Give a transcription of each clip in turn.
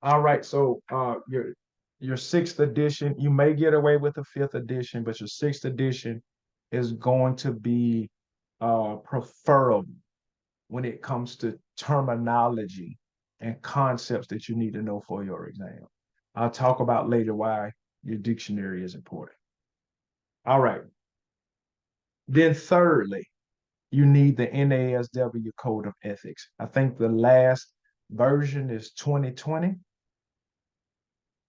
All right, so your sixth edition, you may get away with a fifth edition, but your sixth edition is going to be preferable when it comes to terminology and concepts that you need to know for your exam. I'll talk about later why your dictionary is important. All right. Then thirdly, you need the NASW Code of Ethics. I think the last version is 2020.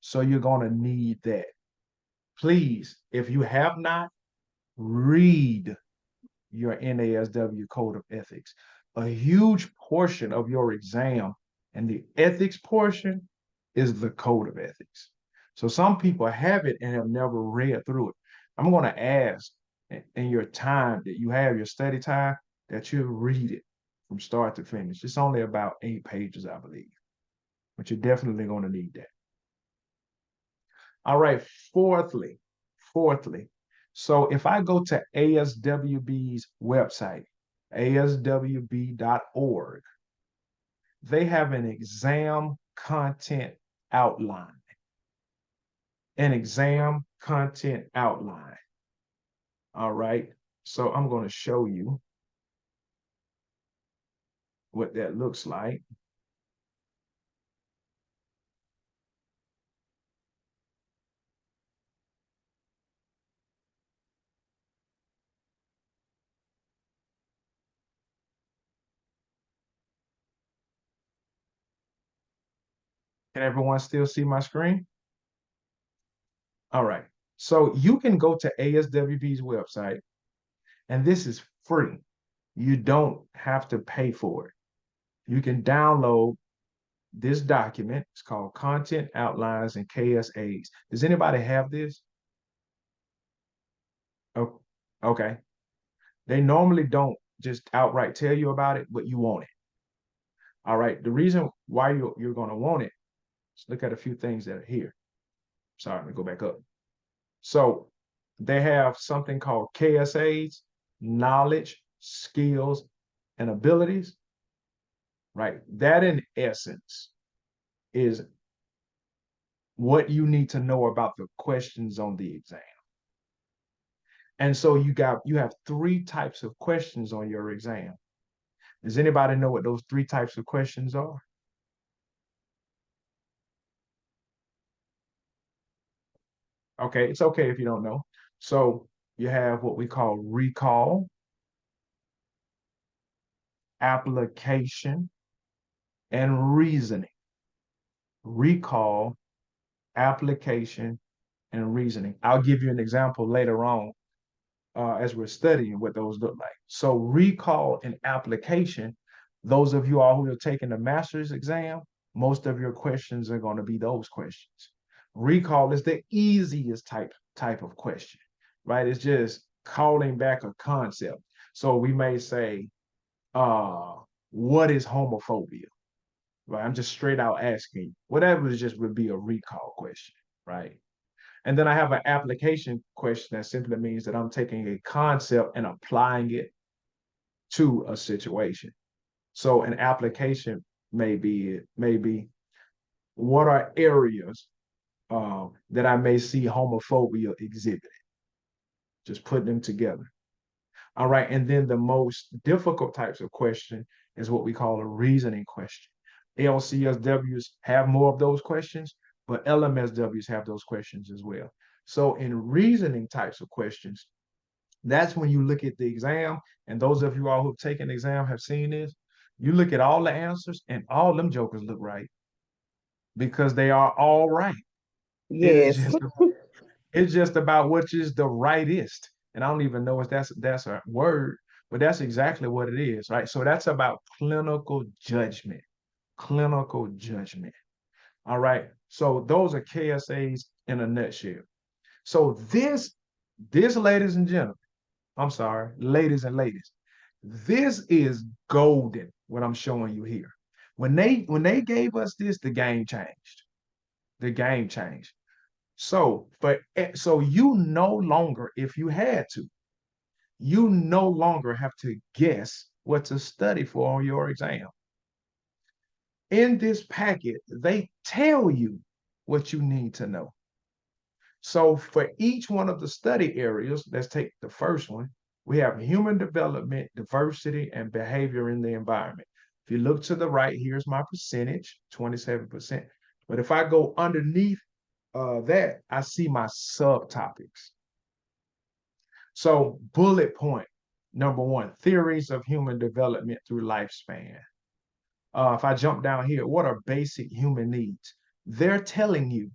So you're going to need that. Please, if you have not, read your NASW Code of Ethics. A huge portion of your exam and the ethics portion is the Code of Ethics. So some people have it and have never read through it. I'm going to ask in your time that you have, your study time, that you read it from start to finish. It's only about 8 pages, I believe, but you're definitely going to need that. All right, fourthly, so if I go to ASWB's website, aswb.org, they have an exam content outline. An exam content outline. All right, so I'm going to show you what that looks like. Can everyone still see my screen? All right. So you can go to ASWB's website, and this is free. You don't have to pay for it. You can download this document. It's called Content Outlines and KSAs. Does anybody have this? Oh, okay. They normally don't just outright tell you about it, but you want it. All right. The reason why you're going to want it, let's look at a few things that are here. Sorry, let me go back up. So they have something called KSAs, knowledge, skills, and abilities, right? That in essence is what you need to know about the questions on the exam. And so you have three types of questions on your exam. Does anybody know what those three types of questions are? Okay, it's okay if you don't know. So you have what we call recall, application, and reasoning. Recall, application, and reasoning. I'll give you an example later on as we're studying what those look like. So recall and application, those of you all who are taking the master's exam, most of your questions are going to be those questions. Recall is the easiest type of question, right? It's just calling back a concept. So we may say, uh, what is homophobia? Right? I'm just straight out asking. Whatever it just would be a recall question, right? And then I have an application question that simply means that I'm taking a concept and applying it to a situation. So an application may be what are areas that I may see homophobia exhibited. Just putting them together. All right. And then the most difficult types of question is what we call a reasoning question. LCSWs have more of those questions, but LMSWs have those questions as well. So in reasoning types of questions, that's when you look at the exam, and those of you all who've taken the exam have seen this. You look at all the answers, and all them jokers look right because they are all right. It is Yes. just it's just about which is the rightest. And I don't even know if that's a word, but that's exactly what it is, right? So that's about clinical judgment. Clinical judgment. All right. So those are KSAs in a nutshell. So this, ladies and gentlemen, I'm sorry, ladies and ladies, this is golden. What I'm showing you here. When they gave us this, the game changed. The game changed. So you no longer, if you had to, you no longer have to guess what to study for on your exam. In this packet, they tell you what you need to know. So for each one of the study areas, let's take the first one. We have human development, diversity, and behavior in the environment. If you look to the right, here's my percentage, 27%. But if I go underneath that, I see my subtopics. So bullet point, number one, theories of human development through lifespan. If I jump down here, what are basic human needs? They're telling you,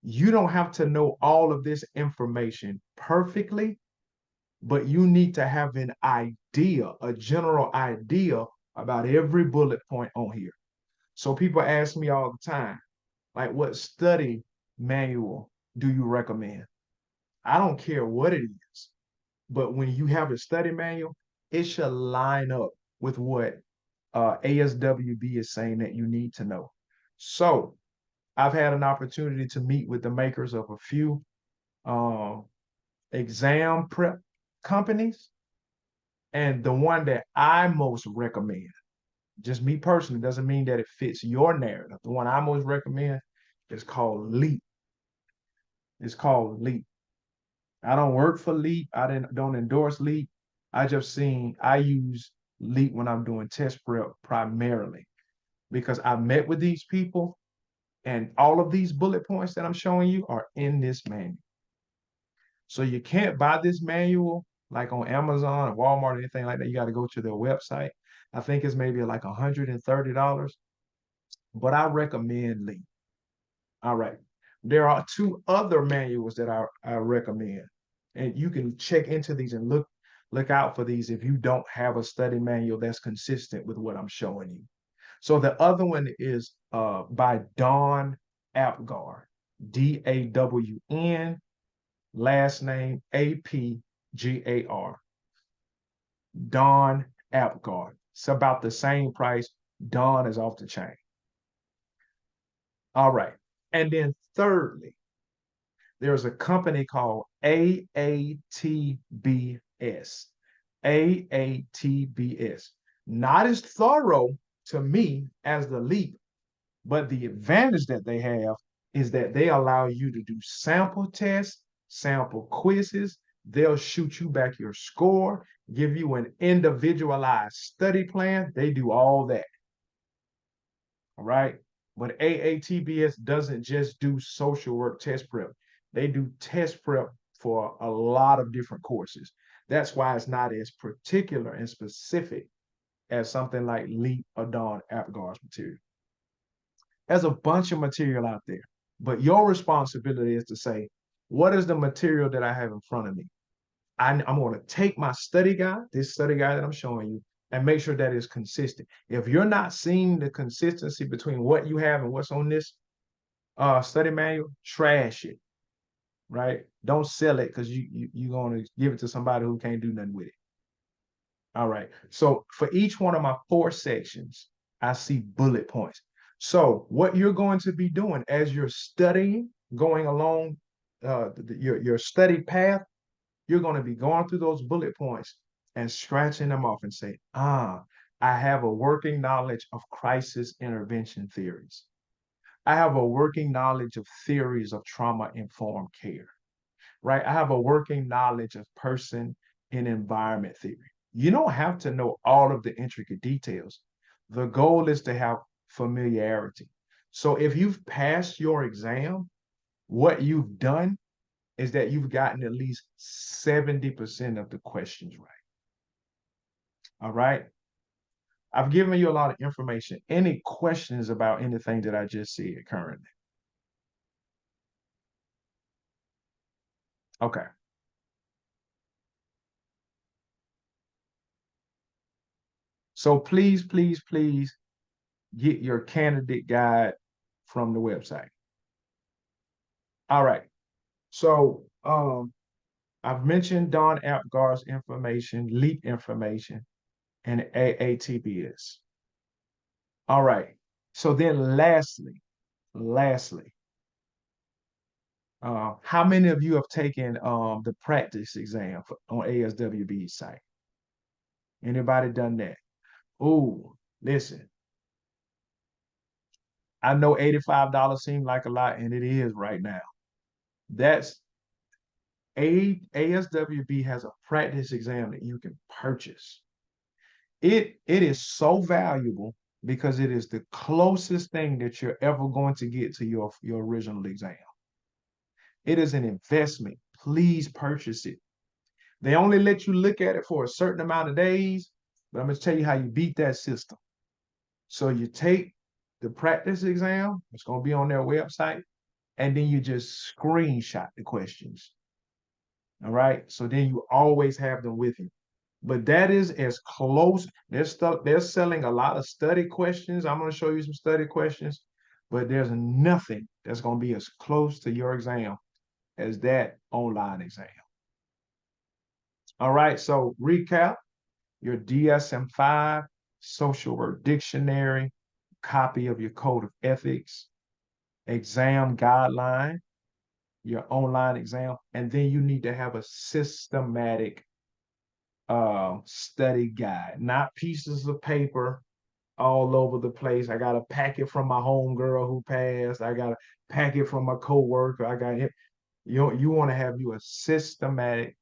you don't have to know all of this information perfectly, but you need to have an idea, a general idea about every bullet point on here. So people ask me all the time, like, what study manual do you recommend? I don't care what it is, but when you have a study manual, it should line up with what ASWB is saying that you need to know. So I've had an opportunity to meet with the makers of a few um, exam prep companies. And the one that I most recommend, just me personally, doesn't mean that it fits your narrative. The one I most recommend is called Leap. It's called Leap. I don't work for Leap. Don't endorse Leap. I use Leap when I'm doing test prep primarily because I met with these people and all of these bullet points that I'm showing you are in this manual. So you can't buy this manual like on Amazon or Walmart or anything like that. You got to go to their website. I think it's maybe like $130, but I recommend Lee. All right. There are two other manuals that I recommend. And you can check into these and look out for these if you don't have a study manual that's consistent with what I'm showing you. So the other one is by Dawn Apgar, DAWN, last name APGAR. Dawn Apgar. It's about the same price. Dawn is off the chain. All right. And then thirdly, there's a company called AATBS. AATBS. Not as thorough to me as the Leap, but the advantage that they have is that they allow you to do sample tests, sample quizzes. They'll shoot you back your score, give you an individualized study plan. They do all that. All right. But AATBS doesn't just do social work test prep, they do test prep for a lot of different courses. That's why it's not as particular and specific as something like LEAP or Dawn Apgar's material. There's a bunch of material out there, but your responsibility is to say, what is the material that I have in front of me? I'm going to take my study guide, this study guide that I'm showing you, and make sure that it's consistent. If you're not seeing the consistency between what you have and what's on this study manual, trash it, right? Don't sell it because you're going to give it to somebody who can't do nothing with it. All right. So for each one of my four sections, I see bullet points. So what you're going to be doing as you're studying, going along your study path, you're going to be going through those bullet points and scratching them off and say, I have a working knowledge of crisis intervention theories. I have a working knowledge of theories of trauma-informed care, right? I have a working knowledge of person and environment theory. You don't have to know all of the intricate details. The goal is to have familiarity. So if you've passed your exam, what you've done is that you've gotten at least 70% of the questions right. All right. I've given you a lot of information. Any questions about anything that I just said currently? Okay. So please, please, please get your candidate guide from the website. All right. So I've mentioned Don Apgar's information, LEAP information, and AATBS. All right. So then lastly, how many of you have taken the practice exam on ASWB site? Anybody done that? Oh, listen, I know $85 seems like a lot, and it is right now. That's ASWB has a practice exam that you can purchase. It is so valuable because it is the closest thing that you're ever going to get to your original exam. It is an investment. Please purchase it. They only let you look at it for a certain amount of days, but I'm going to tell you how you beat that system. So you take the practice exam, it's going to be on their website, and then you just screenshot the questions. All right. So then you always have them with you. But that is as close. They're selling a lot of study questions. I'm going to show you some study questions, but there's nothing that's going to be as close to your exam as that online exam. All right. So recap your DSM-5, social work dictionary, copy of your code of ethics, exam guideline, your online exam, and then you need to have a systematic study guide, not pieces of paper all over the place. I got a packet from my home girl who passed. I got a packet from my coworker. I got it. You want to have you a systematic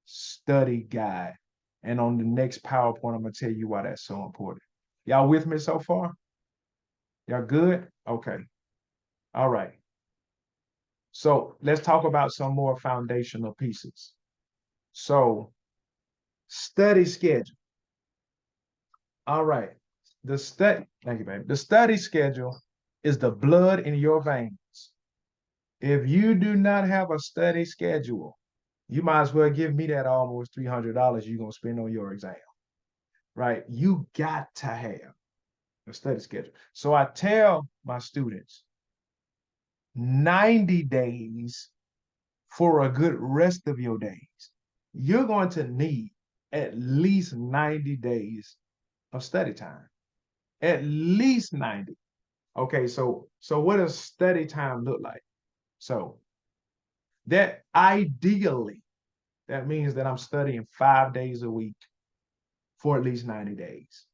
study guide. And on the next PowerPoint, I'm gonna tell you why that's so important. Y'all with me so far? Y'all good? Okay. All right. So let's talk about some more foundational pieces. So study schedule. All right. Thank you, baby. The study schedule is the blood in your veins. If you do not have a study schedule, you might as well give me that almost $300 you're going to spend on your exam, right? You got to have a study schedule. So I tell my students 90 days for a good rest of your days. You're going to need at least 90 days of study time. At least 90. Okay, so what does study time look like? So that ideally, that means that I'm studying 5 days a week for at least 90 days.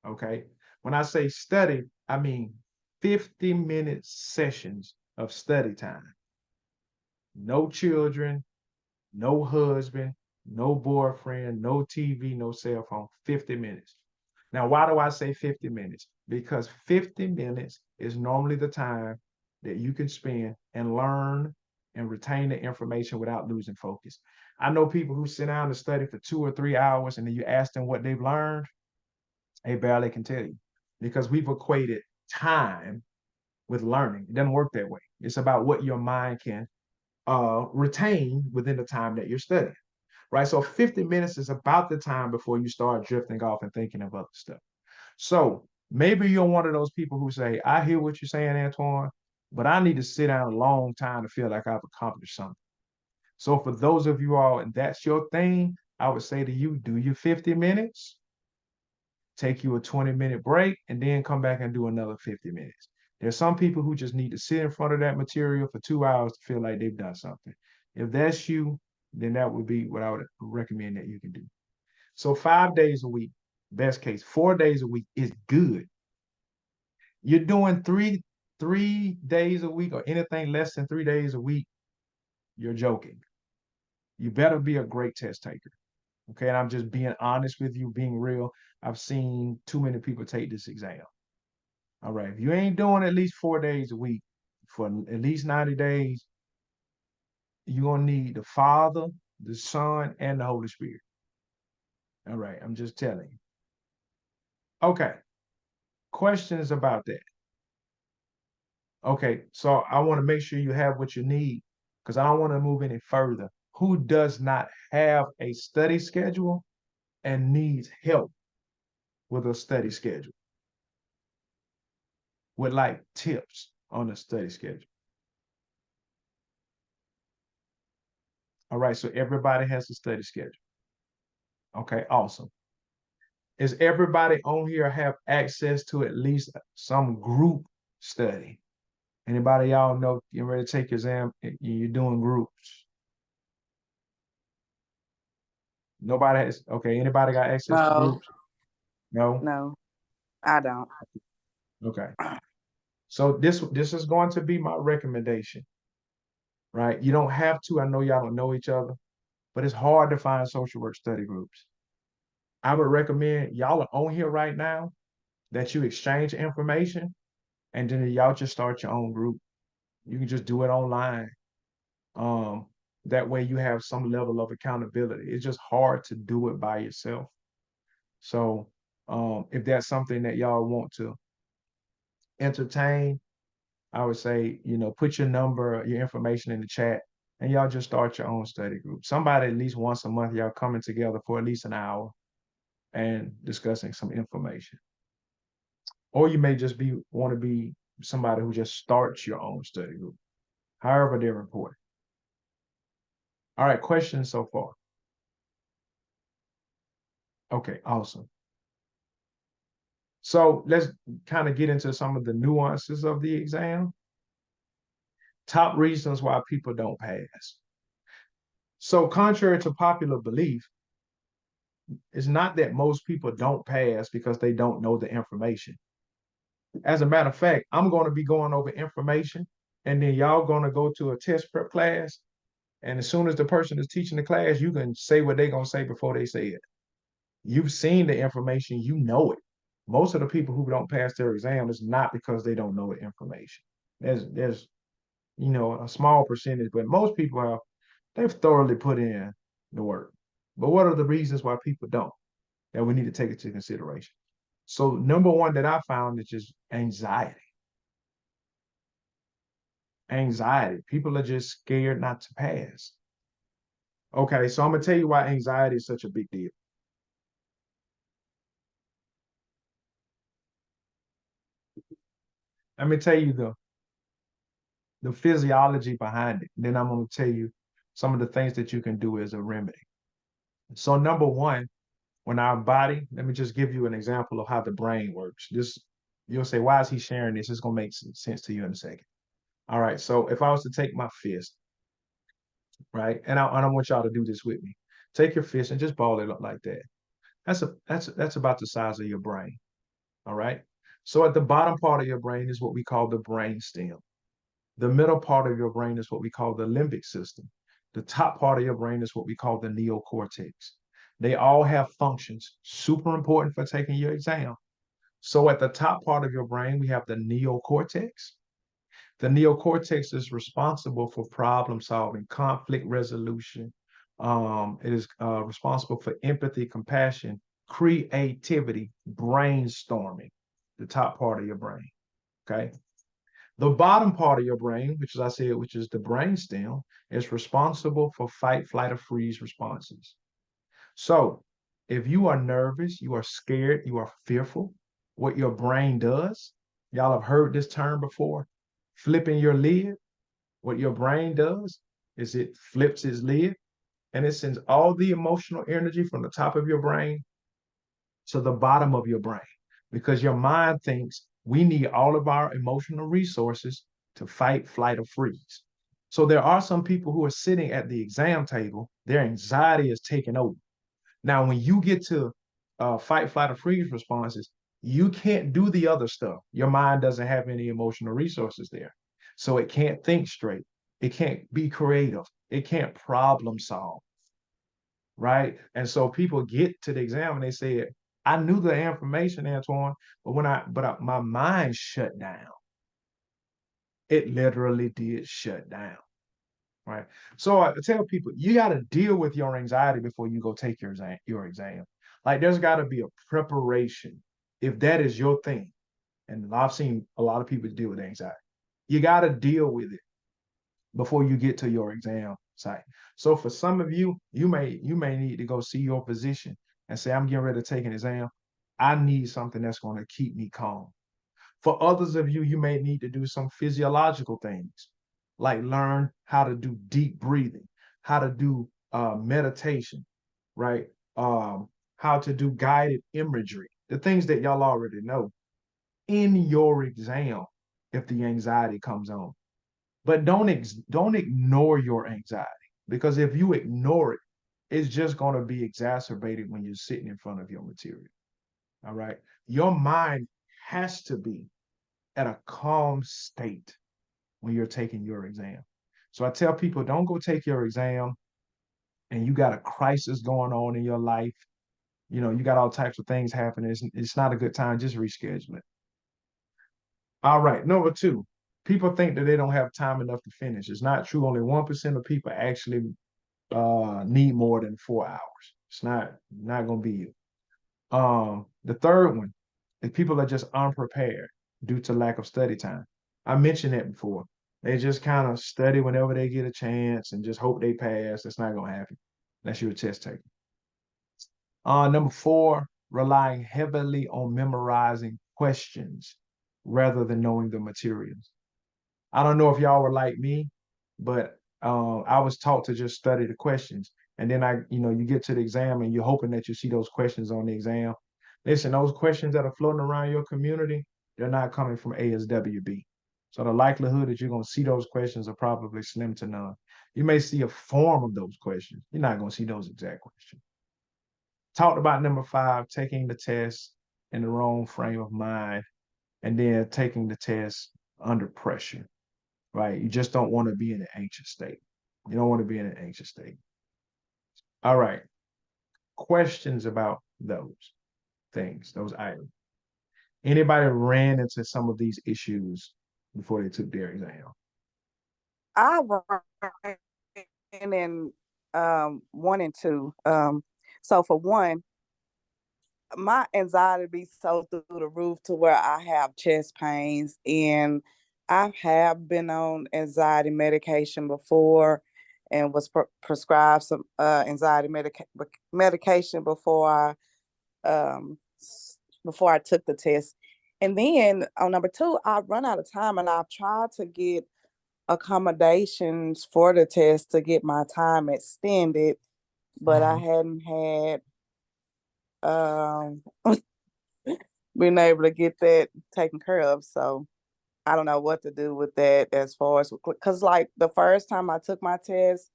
Okay. When I say study, I mean 50-minute sessions of study time. No children, no husband, no boyfriend, no TV, no cell phone, 50 minutes. Now, why do I say 50 minutes? Because 50 minutes is normally the time that you can spend and learn and retain the information without losing focus. I know people who sit down to study for 2 or 3 hours and then you ask them what they've learned, they barely can tell you because we've equated time with learning. It doesn't work that way. It's about what your mind can retain within the time that you're studying, right? So 50 minutes is about the time before you start drifting off and thinking of other stuff. So maybe you're one of those people who say, I hear what you're saying, Antoine, but I need to sit down a long time to feel like I've accomplished something. So for those of you all, and that's your thing, I would say to you, do your 50 minutes, take you a 20-minute break, and then come back and do another 50 minutes. There's some people who just need to sit in front of that material for 2 hours to feel like they've done something. If that's you, then that would be what I would recommend that you can do. So 5 days a week, best case, 4 days a week is good. You're doing three days a week or anything less than 3 days a week, you're joking. You better be a great test taker. Okay. And I'm just being honest with you, being real. I've seen too many people take this exam. All right. If you ain't doing at least 4 days a week for at least 90 days, you're going to need the Father, the Son, and the Holy Spirit. All right. I'm just telling you. Okay. Questions about that? Okay. So I want to make sure you have what you need because I don't want to move any further. Who does not have a study schedule and needs help with a study schedule? With like tips on a study schedule. All right, so everybody has a study schedule. Okay, awesome. Is everybody on here have access to at least some group study? Anybody y'all know you're ready to take your exam? You're doing groups. Nobody has. Okay, anybody got access to No, groups? No. no, I don't. Okay. So this is going to be my recommendation, right? You don't have to. I know y'all don't know each other, but it's hard to find social work study groups. I would recommend y'all are on here right now that you exchange information and then y'all just start your own group. You can just do it online. Um, that way you have some level of accountability. It's just hard to do it by yourself. So if that's something that y'all want to entertain, I would say, put your number, your information in the chat, and y'all just start your own study group. Somebody at least once a month, y'all coming together for at least an hour and discussing some information. Or you may just want to be somebody who just starts your own study group, however they're important. All right, questions so far? Okay, awesome. So let's kind of get into some of the nuances of the exam. Top reasons why people don't pass. So contrary to popular belief, it's not that most people don't pass because they don't know the information. As a matter of fact, I'm going to be going over information and then y'all going to go to a test prep class. And as soon as the person is teaching the class, you can say what they're going to say before they say it. You've seen the information, you know it. Most of the people who don't pass their exam is not because they don't know the information. There's a small percentage, but most people they've thoroughly put in the work. But what are the reasons why people don't that we need to take into consideration? So number one that I found is just anxiety. Anxiety. People are just scared not to pass. Okay, so I'm gonna tell you why anxiety is such a big deal. Let me tell you the physiology behind it. Then I'm gonna tell you some of the things that you can do as a remedy. So number one, when our body, let me just give you an example of how the brain works. This you'll say, why is he sharing this? It's gonna make sense to you in a second. All right. So if I was to take my fist, right, and I don't want y'all to do this with me. Take your fist and just ball it up like that. That's about the size of your brain. All right. So at the bottom part of your brain is what we call the brain stem. The middle part of your brain is what we call the limbic system. The top part of your brain is what we call the neocortex. They all have functions, super important for taking your exam. So at the top part of your brain, we have the neocortex. The neocortex is responsible for problem solving, conflict resolution. It is responsible for empathy, compassion, creativity, brainstorming, the top part of your brain. Okay. The bottom part of your brain, which as I said, which is the brainstem, is responsible for fight, flight, or freeze responses. So if you are nervous, you are scared, you are fearful, what your brain does, y'all have heard this term before, flipping your lid. What your brain does is it flips its lid and it sends all the emotional energy from the top of your brain to the bottom of your brain because your mind thinks we need all of our emotional resources to fight, flight, or freeze. So there are some people who are sitting at the exam table, their anxiety is taking over. Now, when you get to fight, flight, or freeze responses, you can't do the other stuff. Your mind doesn't have any emotional resources there. So it can't think straight. It can't be creative. It can't problem solve. Right. And so people get to the exam and they say, I knew the information, Antoine, but my mind shut down. It literally did shut down. Right. So I tell people you got to deal with your anxiety before you go take your exam. Like there's got to be a preparation if that is your thing. And I've seen a lot of people deal with anxiety. You got to deal with it before you get to your exam site. So for some of you, you may need to go see your physician and say, I'm getting ready to take an exam. I need something that's going to keep me calm. For others of you, you may need to do some physiological things, like learn how to do deep breathing, how to do meditation, right? How to do guided imagery, the things that y'all already know in your exam if the anxiety comes on. But don't ignore your anxiety because if you ignore it, it's just going to be exacerbated when you're sitting in front of your material. All right. Your mind has to be at a calm state when you're taking your exam. So I tell people, don't go take your exam and you got a crisis going on in your life. You know, you got all types of things happening. It's not a good time. Just reschedule it. All right. Number two, people think that they don't have time enough to finish. It's not true. Only 1% of people actually need more than 4 hours. It's not going to be you. The third one is people are just unprepared due to lack of study time. I mentioned that before. They just kind of study whenever they get a chance and just hope they pass. That's not going to happen unless you're a test taker. Number four, relying heavily on memorizing questions rather than knowing the materials. I don't know if y'all were like me, but I was taught to just study the questions. And then you get to the exam and you're hoping that you see those questions on the exam. Listen, those questions that are floating around your community, they're not coming from ASWB. So the likelihood that you're going to see those questions are probably slim to none. You may see a form of those questions. You're not going to see those exact questions. Talked about number five, taking the test in the wrong frame of mind, and then taking the test under pressure, right? You just don't want to be in an anxious state. You don't want to be in an anxious state. All right. Questions about those things, those items. Anybody ran into some of these issues before they took their exam? I ran in one and two. So for one, my anxiety be so through the roof to where I have chest pains, and I have been on anxiety medication before and was prescribed some anxiety medication um, before I took the test. And then on number two, I run out of time, and I've tried to get accommodations for the test to get my time extended, but I hadn't had um been able to get that taken care of. So I don't know what to do with that as far as, because like the first time I took my test,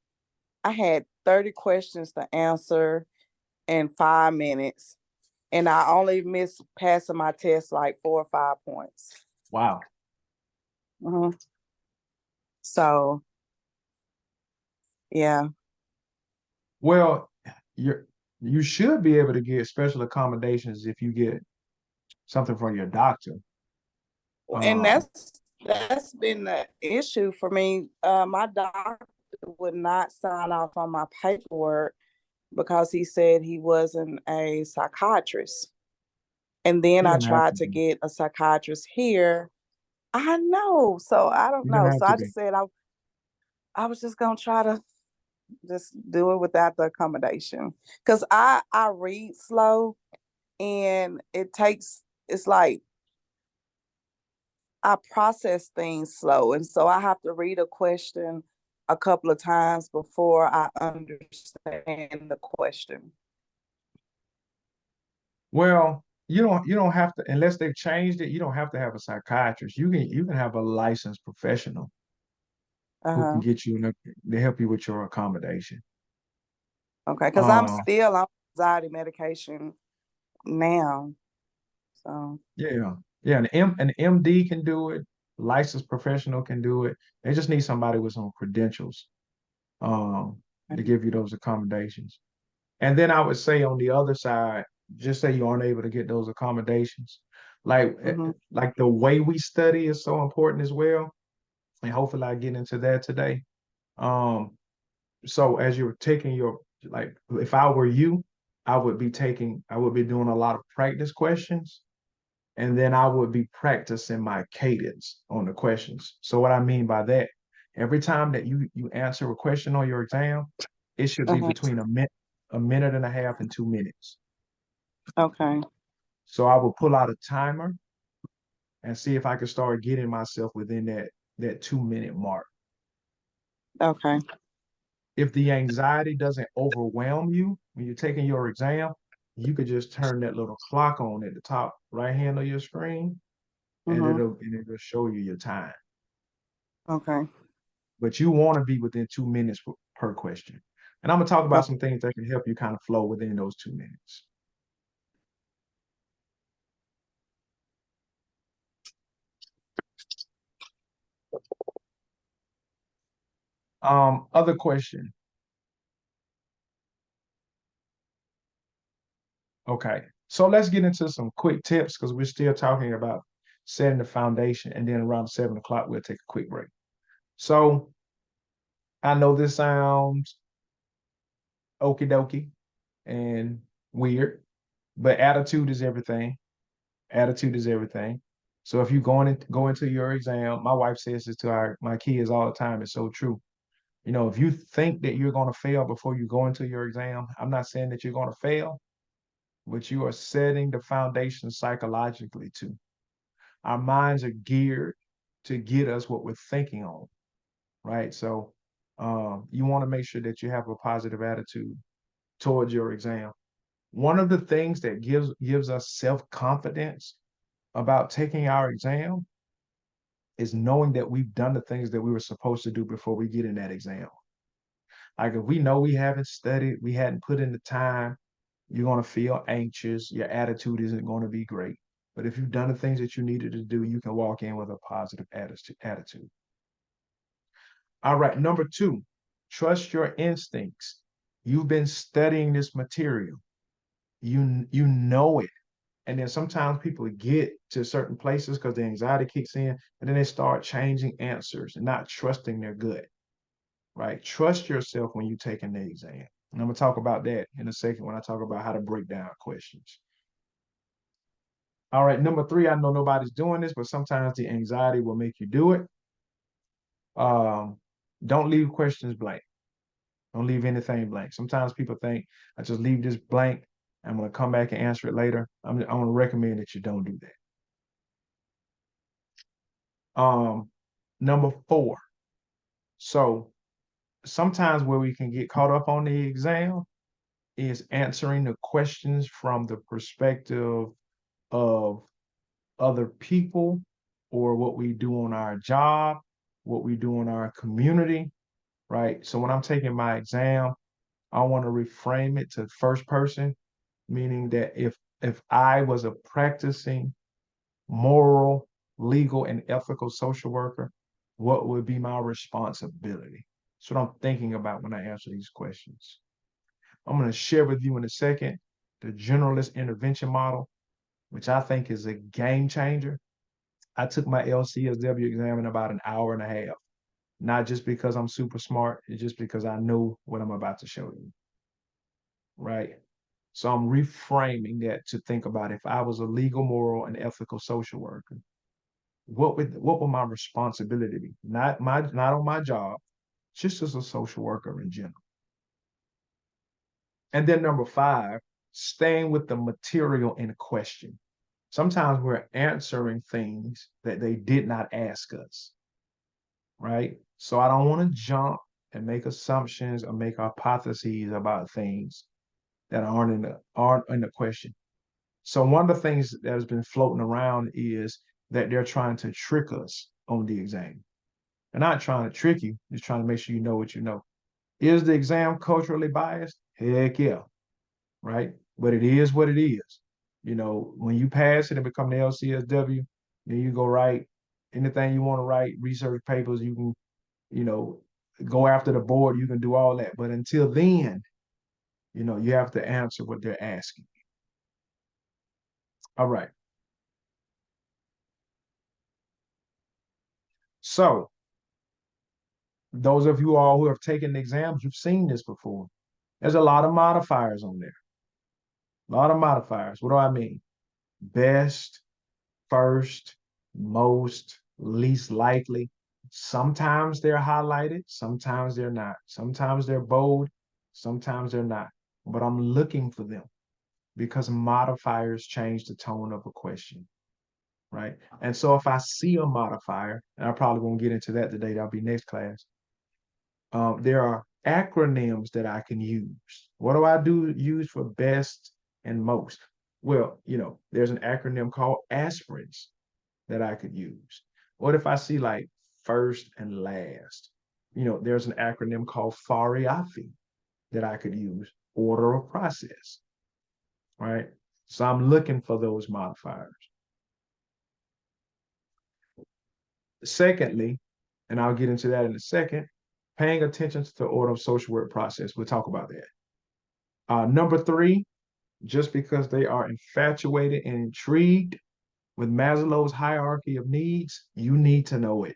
I had 30 questions to answer in 5 minutes, and I only missed passing my test like 4 or 5 points. Wow. Mm-hmm. So yeah. Well, you should be able to get special accommodations if you get something from your doctor. And Um, that's been the issue for me. My doctor would not sign off on my paperwork because he said he wasn't a psychiatrist. And then he I doesn't have tried to to be. get a psychiatrist here. I know. So I don't He doesn't know. have So to I be. just said I was just gonna try to just do it without the accommodation. Cause I read slow, and it's like I process things slow. And so I have to read a question a couple of times before I understand the question. Well, you don't have to unless they've changed it. You don't have to have a psychiatrist. You can have a licensed professional who can Uh-huh. get you in to help you with your accommodation. Okay. Because I'm Uh, still on anxiety medication now. So yeah, yeah. An MD can do it. Licensed professional can do it. They just need somebody with some credentials to give you those accommodations. And then I would say on the other side, just say you aren't able to get those accommodations. Like mm-hmm. like the way we study is so important as well. And hopefully I get into that today. Um, so as you're taking your like if I were you, I would be doing a lot of practice questions, and then I would be practicing my cadence on the questions. So what I mean by that, every time that you answer a question on your exam, it should be Uh-huh. between a minute and a half and 2 minutes. Okay. So I will pull out a timer and see if I can start getting myself within that 2 minute mark. Okay. If the anxiety doesn't overwhelm you when you're taking your exam, you could just turn that little clock on at the top right hand of your screen, and Mm-hmm. it'll show you your time. Okay. But you want to be within 2 minutes per question. And I'm gonna talk about some things that can help you kind of flow within those 2 minutes. Other question. Okay. So let's get into some quick tips because we're still talking about setting the foundation. And then around 7 o'clock, we'll take a quick break. So I know this sounds okie dokie and weird, but attitude is everything. Attitude is everything. So if you go into your exam, my wife says this to my kids all the time. It's so true. You know, if you think that you're going to fail before you go into your exam, I'm not saying that you're going to fail, but you are setting the foundation psychologically too. Our minds are geared to get us what we're thinking on, right? So you want to make sure that you have a positive attitude towards your exam. One of the things that gives us self-confidence about taking our exam is knowing that we've done the things that we were supposed to do before we get in that exam. Like if we know we haven't studied, we hadn't put in the time, you're going to feel anxious. Your attitude isn't going to be great. But if you've done the things that you needed to do, you can walk in with a positive attitude. All right, number two, trust your instincts. You've been studying this material. You know it. And then sometimes people get to certain places because the anxiety kicks in, and then they start changing answers and not trusting their gut, right? Trust yourself when you're taking the exam. And I'm gonna talk about that in a second when I talk about how to break down questions. All right, number three, I know nobody's doing this, but sometimes the anxiety will make you do it. Um, don't leave questions blank. Don't leave anything blank. Sometimes people think I just leave this blank. I'm going to come back and answer it later. I'm going to recommend that you don't do that. Number four. So sometimes where we can get caught up on the exam is answering the questions from the perspective of other people or what we do on our job, what we do in our community, right? So when I'm taking my exam, I want to reframe it to first person, meaning that if I was a practicing moral, legal, and ethical social worker, what would be my responsibility? That's what I'm thinking about when I answer these questions. I'm going to share with you in a second the generalist intervention model, which I think is a game changer. I took my LCSW exam in about an hour and a half, not just because I'm super smart, it's just because I know what I'm about to show you, right? So I'm reframing that to think about if I was a legal, moral, and ethical social worker, what would my responsibility be? Not on my job, just as a social worker in general. And then number five, staying with the material in question. Sometimes we're answering things that they did not ask us, right? So I don't want to jump and make assumptions or make hypotheses about things that aren't in the question. So one of the things that has been floating around is that they're trying to trick us on the exam. They're not trying to trick you, just trying to make sure you know what you know. Is the exam culturally biased? Heck yeah, right? But it is what it is. You know, when you pass it and become the LCSW, then you go write anything you want to write, research papers, you can, you know, go after the board, you can do all that. But until then, you have to answer what they're asking. All right. So those of you all who have taken the exams, you've seen this before. There's a lot of modifiers on there. A lot of modifiers. What do I mean? Best, first, most, least likely. Sometimes they're highlighted, sometimes they're not. Sometimes they're bold, sometimes they're not. But I'm looking for them because modifiers change the tone of a question, right? And so if I see a modifier, and I probably won't get into that today, that'll be next class. There are acronyms that I can use. What do I use for best and most? Well, there's an acronym called aspirins that I could use. What if I see like first and last? There's an acronym called FARIAFI that I could use, order of process, right? So I'm looking for those modifiers. Secondly, and I'll get into that in a second, Paying attention to the order of social work process. We'll talk about that. Number three, just because they are infatuated and intrigued with Maslow's hierarchy of needs, you need to know it.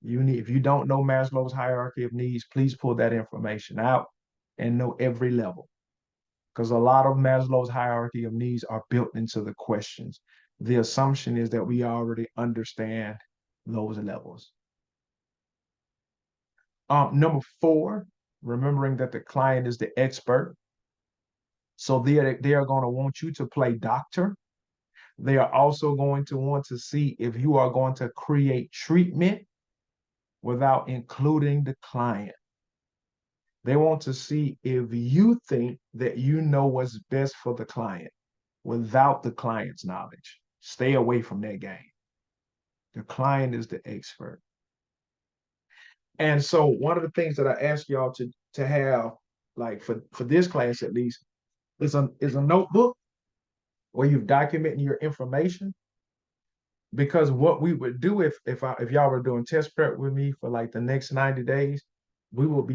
If you don't know Maslow's hierarchy of needs, please pull that information out and know every level. Because a lot of Maslow's hierarchy of needs are built into the questions. The assumption is that we already understand those levels. Number four, remembering that the client is the expert. So they are going to want you to play doctor. They are also going to want to see if you are going to create treatment without including the client. They want to see if you think that you know what's best for the client without the client's knowledge. Stay away from that game. The client is the expert. And so one of the things that I ask y'all to have, like for this class at least, is a notebook where you've documented your information. Because what we would do if y'all were doing test prep with me for like the next 90 days, you would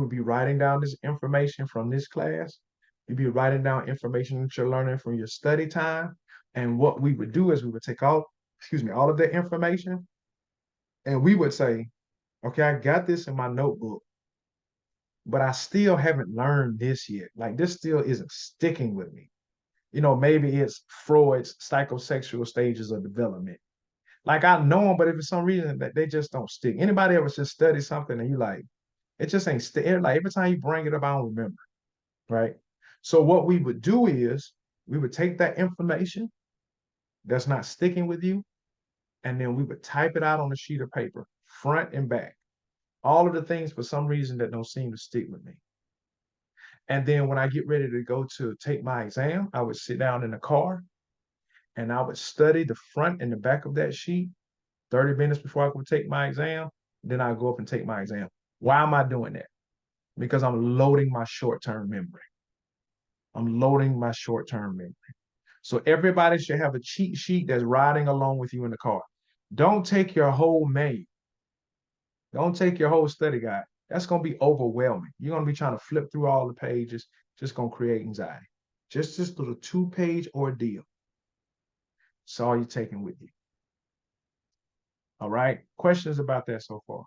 be writing down this information from this class. You'd be writing down information that you're learning from your study time. And what we would do is we would take all of that information and we would say, okay, I got this in my notebook, but I still haven't learned this yet. Like this still isn't sticking with me. Maybe it's Freud's psychosexual stages of development. Like I know them, but if for some reason that they just don't stick. Anybody ever just study something and you like, it just ain't stick. Like every time you bring it up, I don't remember. Right. So what we would do is we would take that information that's not sticking with you, and then we would type it out on a sheet of paper, front and back. All of the things for some reason that don't seem to stick with me. And then when I get ready to go to take my exam, I would sit down in the car and I would study the front and the back of that sheet 30 minutes before I go take my exam. Then I go up and take my exam. Why am I doing that? Because I'm loading my short-term memory. I'm loading my short-term memory. So everybody should have a cheat sheet that's riding along with you in the car. Don't take your whole manual. Don't take your whole study guide. That's going to be overwhelming. You're going to be trying to flip through all the pages, just going to create anxiety. Just this little 2-page ordeal. That's all you're taking with you. All right. Questions about that so far?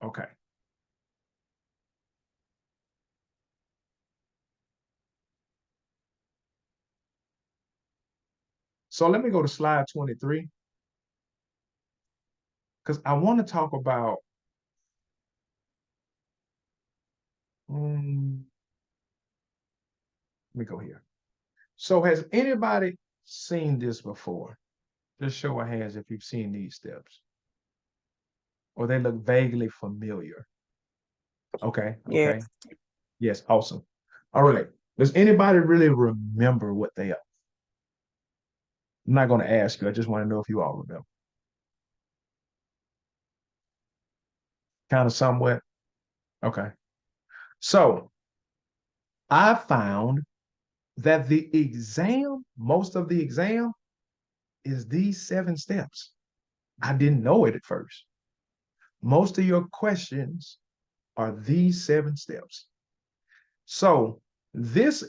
Okay. So let me go to slide 23 because I want to talk about let me go here. So has anybody seen this before? Just show of hands if you've seen these steps or they look vaguely familiar. Okay. Yeah. Okay. Yes. Awesome. All right. Does anybody really remember what they are? I'm not going to ask you. I just want to know if you all remember. Kind of somewhat. Okay. So I found that most of the exam is these 7 steps. I didn't know it at first. Most of your questions are these 7 steps. So these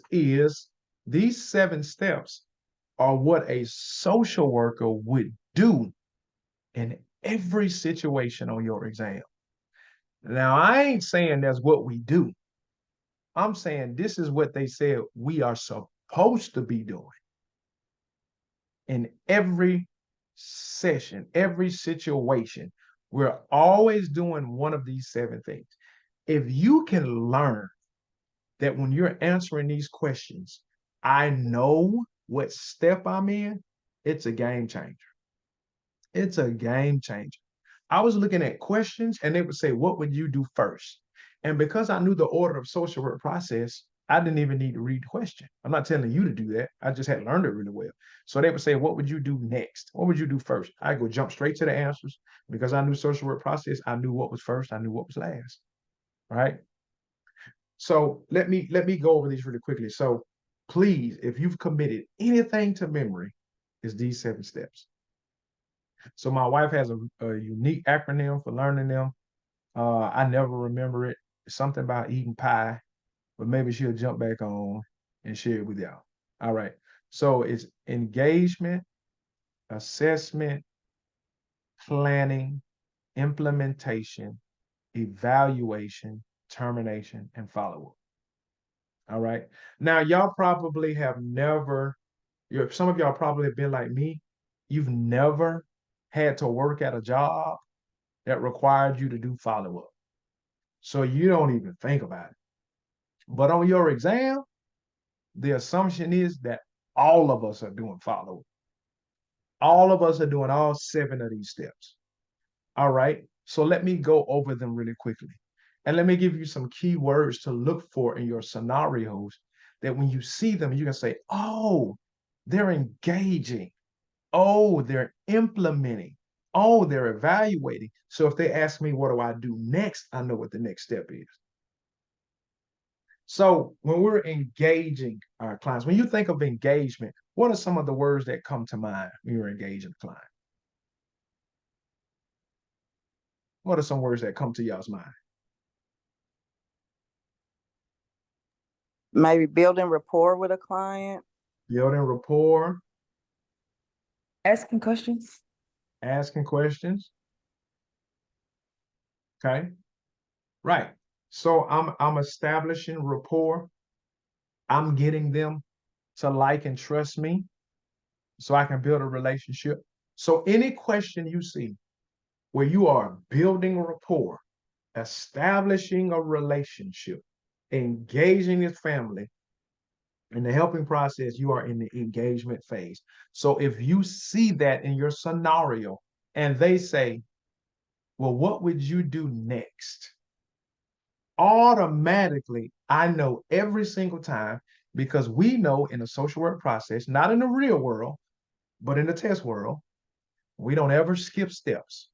7 steps are what a social worker would do in every situation on your exam. Now, I ain't saying that's what we do. I'm saying this is what they said we are supposed to be doing in every session, every situation. We're always doing one of these 7 things. If you can learn that when you're answering these questions, I know what step I'm in, it's a game changer. It's a game changer. I was looking at questions and they would say, what would you do first? And because I knew the order of social work process, I didn't even need to read the question. I'm not telling you to do that. I just had learned it really well. So they would say, what would you do next? What would you do first? I go jump straight to the answers because I knew social work process. I knew what was first. I knew what was last. Right. So let me go over these really quickly. So please, if you've committed anything to memory, it's these 7 steps. So my wife has a unique acronym for learning them. I never remember it. It's something about eating pie, but maybe she'll jump back on and share it with y'all. All right. So it's engagement, assessment, planning, implementation, evaluation, termination, and follow up. All right. Now, y'all probably have never, some of y'all probably have been like me. You've never had to work at a job that required you to do follow up. So you don't even think about it. But on your exam, the assumption is that all of us are doing follow up. All of us are doing all 7 of these steps. All right. So let me go over them really quickly. And let me give you some key words to look for in your scenarios that when you see them, you can say, oh, they're engaging. Oh, they're implementing. Oh, they're evaluating. So if they ask me, what do I do next? I know what the next step is. So when we're engaging our clients, when you think of engagement, what are some of the words that come to mind when you're engaging a client? What are some words that come to y'all's mind? Maybe building rapport with a client. Building rapport, Asking questions. asking questions. Okay. Right. So I'm establishing rapport. I'm getting them to like and trust me so I can build a relationship. So any question you see where you are building rapport, establishing a relationship, engaging with family, in the helping process, you are in the engagement phase. So if you see that in your scenario and they say, well, what would you do next? Automatically, I know every single time because we know in the social work process, not in the real world, but in the test world, we don't ever skip steps.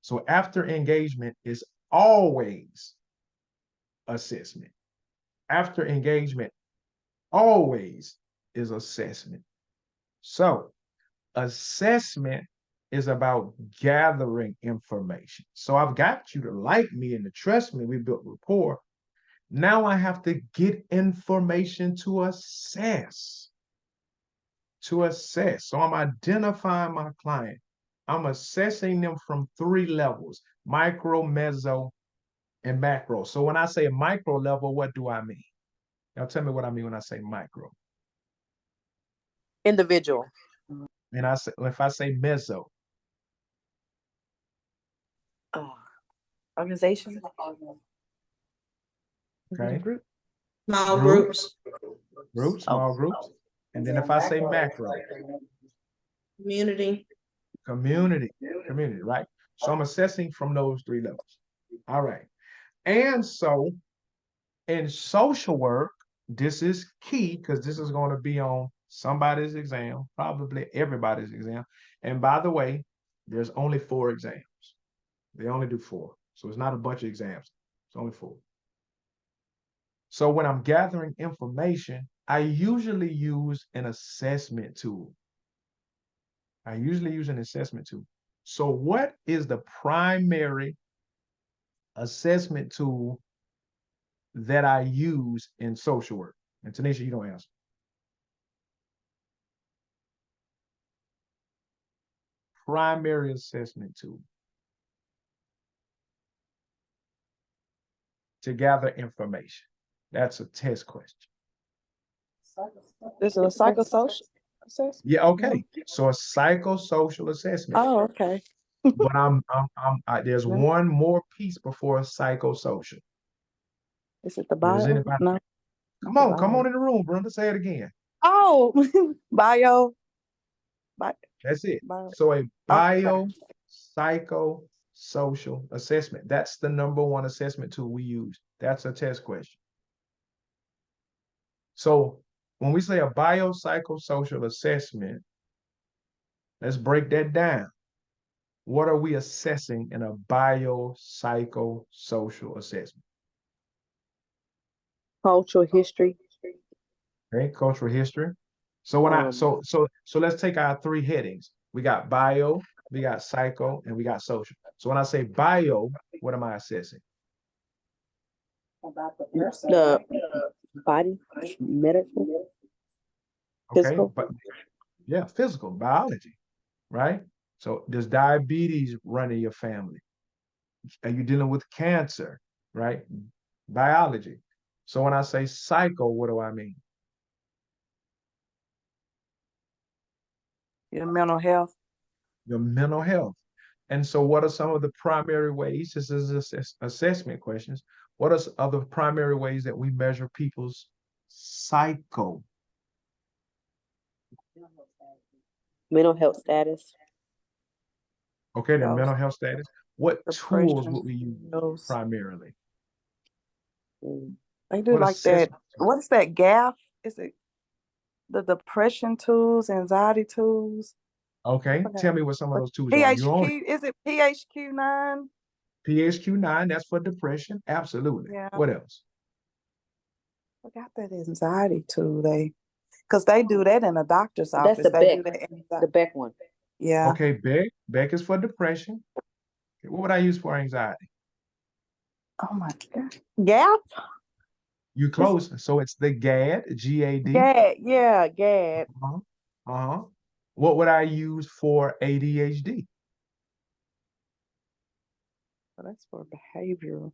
So after engagement is always assessment. After engagement, always is assessment. So assessment is about gathering information. So I've got you to like me and to trust me. We built rapport. Now I have to get information to assess. To assess. So I'm identifying my client. I'm assessing them from 3 levels: micro, meso, and macro. So when I say micro level, what do I mean? Now tell me what I mean when I say micro. Individual. And I say if I say meso, Uh, Organization. okay? Group. Small Group, groups, groups, small groups. And then if I say macro, community. community, community, right? So I'm assessing from those 3 levels. All right. And so in social work, this is key because this is going to be on somebody's exam, probably everybody's exam. And by the way, there's only 4 exams. They only do 4. So it's not a bunch of exams. It's only 4. So when I'm gathering information, I usually use an assessment tool. I usually use an assessment tool. So what is the primary assessment tool that I use in social work? And Tanisha, you don't answer. Primary assessment tool to gather information. That's a test question. This is a psychosocial assessment. Yeah, okay. So a psychosocial assessment. Oh, okay. But there's one more piece before psychosocial. Is it the Does bio? anybody? No. Come on in the room, Brenda. Say it again. Oh, bio. That's it. Bio. So a Okay. psychosocial assessment. That's the number 1 assessment tool we use. That's a test question. So when we say a biopsychosocial assessment, let's break that down. What are we assessing in a biopsychosocial assessment? Cultural history. Okay, cultural history. So when so let's take our 3 headings. We got bio, we got psycho, and we got social. So when I say bio, what am I assessing? The body, medical, Okay, physical. but yeah, physical, biology, right? So does diabetes run in your family? Are you dealing with cancer, right? Biology. So when I say psycho, what do I mean? Your mental health. Your mental health. And so what are some of the primary ways? This is assessment questions. What are other primary ways that we measure people's psycho? Mental health status. Okay, their Those mental health status. What tools depression would we use those primarily? Mm. they do What like that. assessment? What's that GAF? Is it the depression tools, anxiety tools? Okay, Okay. tell me what some of those tools are. You own it. PHQ, is it PHQ-9? PHQ-9, that's for depression. Absolutely. Yeah, What else? forgot that anxiety tool. Because they do that in a doctor's That's office. the They do Beck, that the Beck one. Yeah. Okay, Beck. Beck is for depression. Okay, what would I use for anxiety? Oh my God. GAF? You close. So it's the GAD, G-A-D. GAD. Yeah, GAD. Uh-huh. Uh-huh. What would I use for ADHD? So that's for behavioral.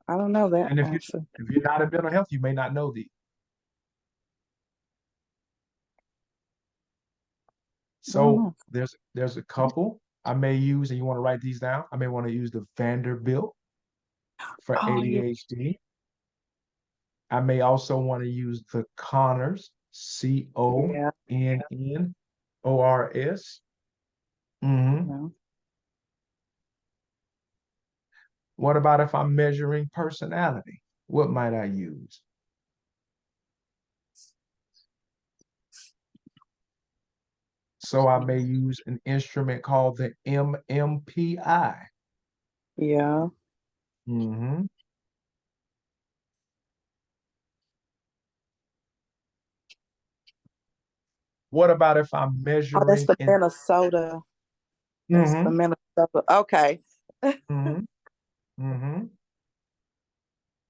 I don't know that And answer. if you're not in mental health, you may not know these. I don't So know. there's a couple I may use, and you want to write these down. I may want to use the Vanderbilt for Oh yeah. ADHD. I may also want to use the Connors, Yeah. Connors. Hmm. No. What about if I'm measuring personality? What might I use? So I may use an instrument called the MMPI. Yeah. Hmm. What about if I'm Oh, that's measuring the in? Minnesota. That's the Hmm. Minnesota. Okay. Hmm. Hmm.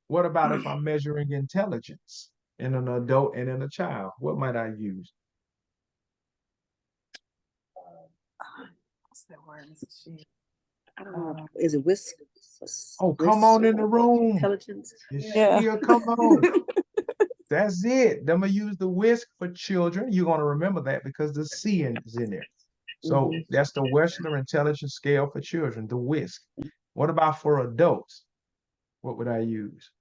What about if I'm measuring intelligence in an adult and in a child? What might I use? What's that word? Shit. I don't know. Is it whisk? Oh, come Whisk on in the room. intelligence? Yeah. Yeshia, come on. That's it. I'm gonna use the whisk for children. You're gonna remember that because the C is in there. So Mhm. that's the Western Intelligence Scale for children, the whisk. What about for adults? What would I use?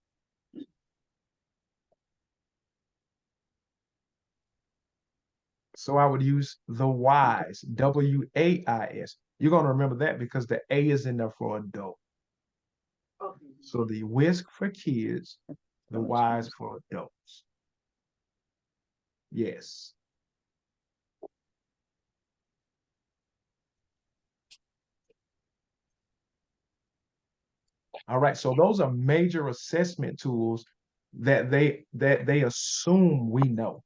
So I would use the WISE, WAIS. You're gonna remember that because the A is in there for adult. So the whisk for kids, the WISE for adults. Yes. All right. So those are major assessment tools that they assume we know.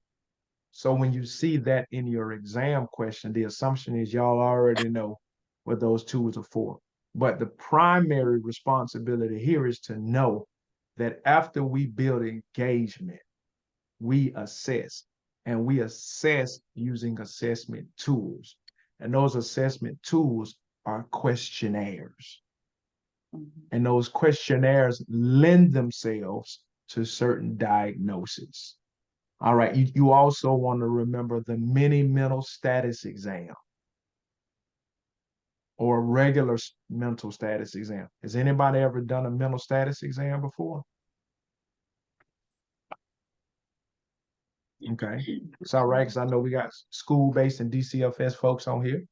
So when you see that in your exam question, the assumption is y'all already know what those tools are for. But the primary responsibility here is to know that after we build engagement, we assess, and we assess using assessment tools. And those assessment tools are questionnaires. Mhm. And those questionnaires lend themselves to certain diagnoses. All right, you also want to remember the mini mental status exam or a regular mental status exam. Has anybody ever done a mental status exam before? Okay, it's all right, because I know we got school-based and DCFS folks on here,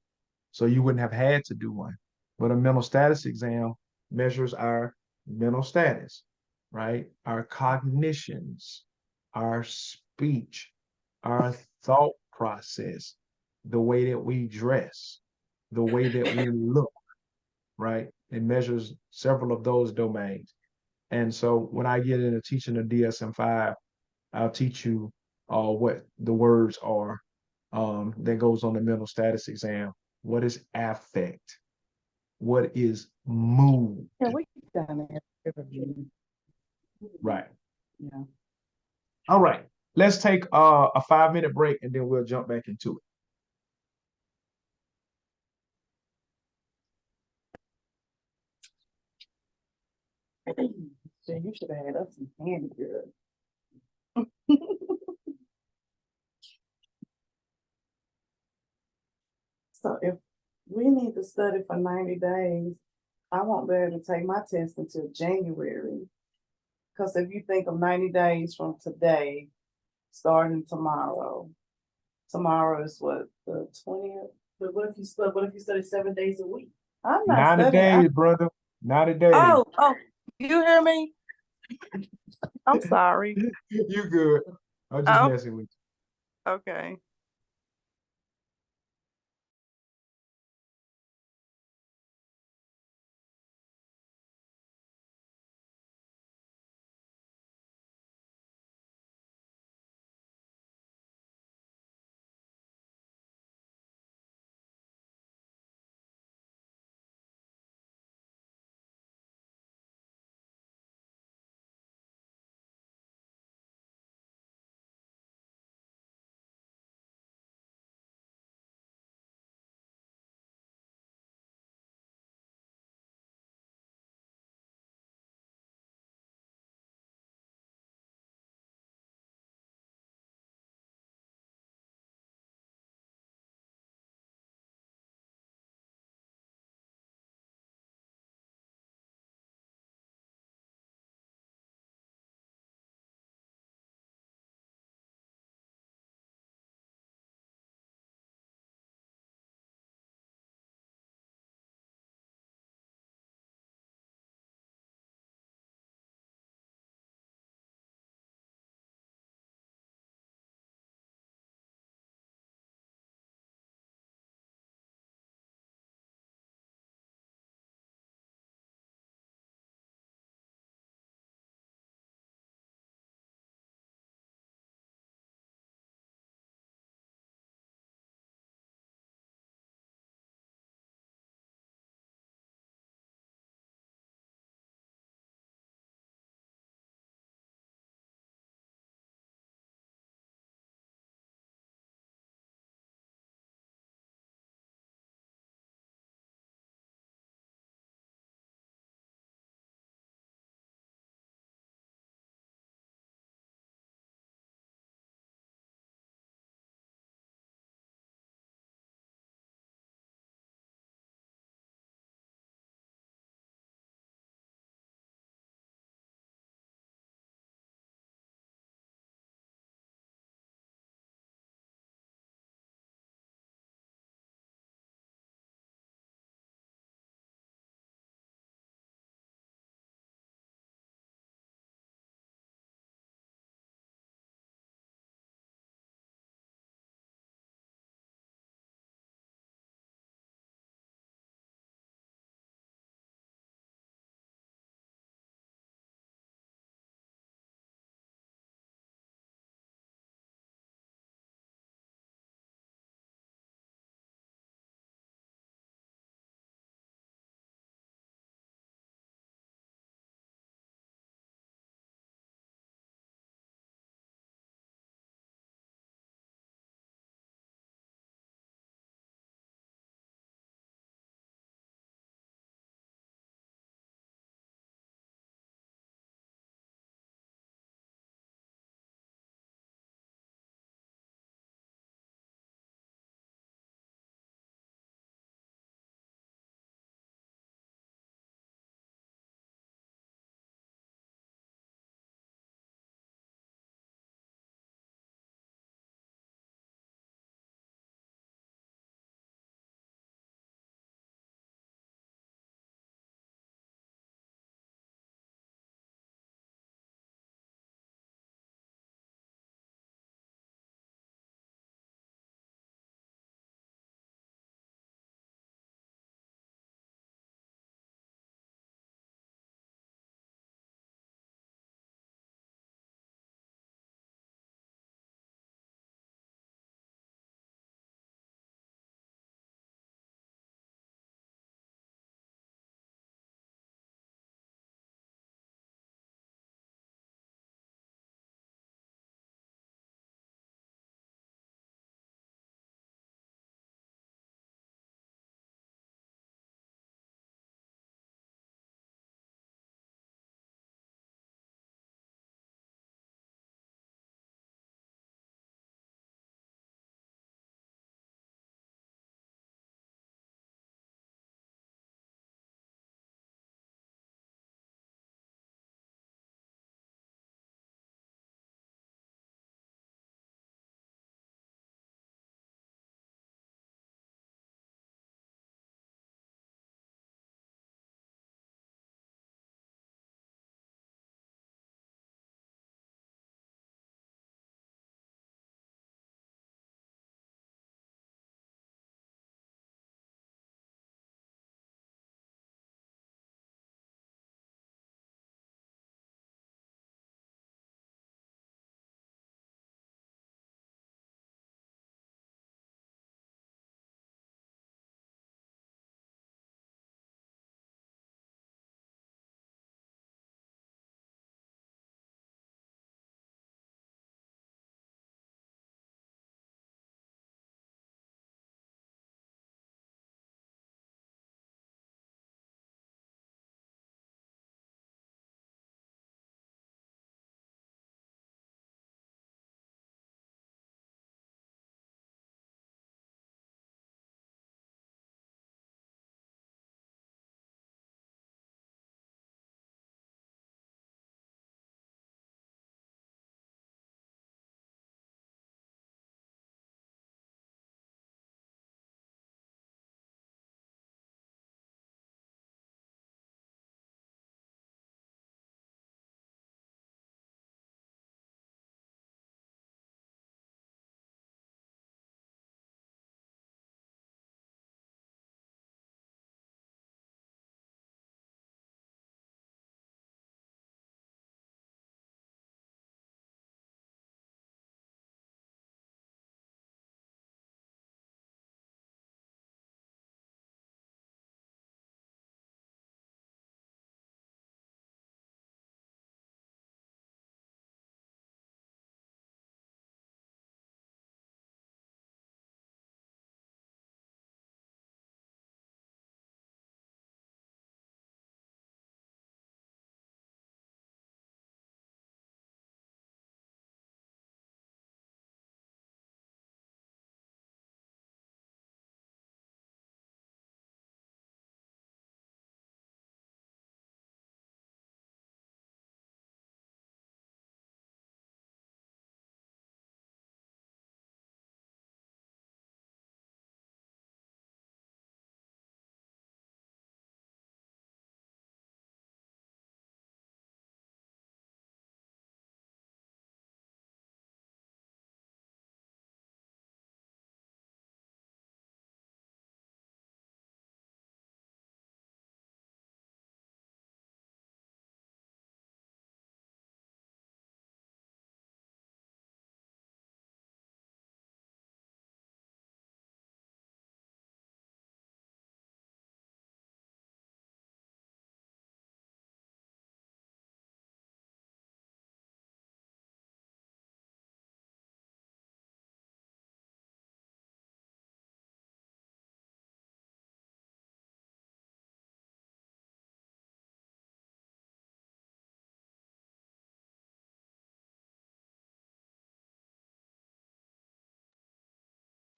so you wouldn't have had to do one. But a mental status exam measures our mental status, right? Our cognitions, our speech, our thought process, the way that we dress, the way that we look, right? It measures several of those domains. And so when I get into teaching the DSM-5, I'll teach you what the words are that goes on the mental status exam. What is affect? What is mood? Yeah, we done it. Right. Yeah. All right. Let's take a 5-minute break and then we'll jump back into So you should have had us some candy, girl. So if we need to study for 90 days, I won't be able to take my test until January. Because if you think of 90 days from today, starting tomorrow, tomorrow is what, the 20th? But what if you study 7 days a week? I'm it. not 90 studying. days, brother. 90 days. Oh, you hear me? I'm sorry. You good. I'm just Oh, messing with you. okay.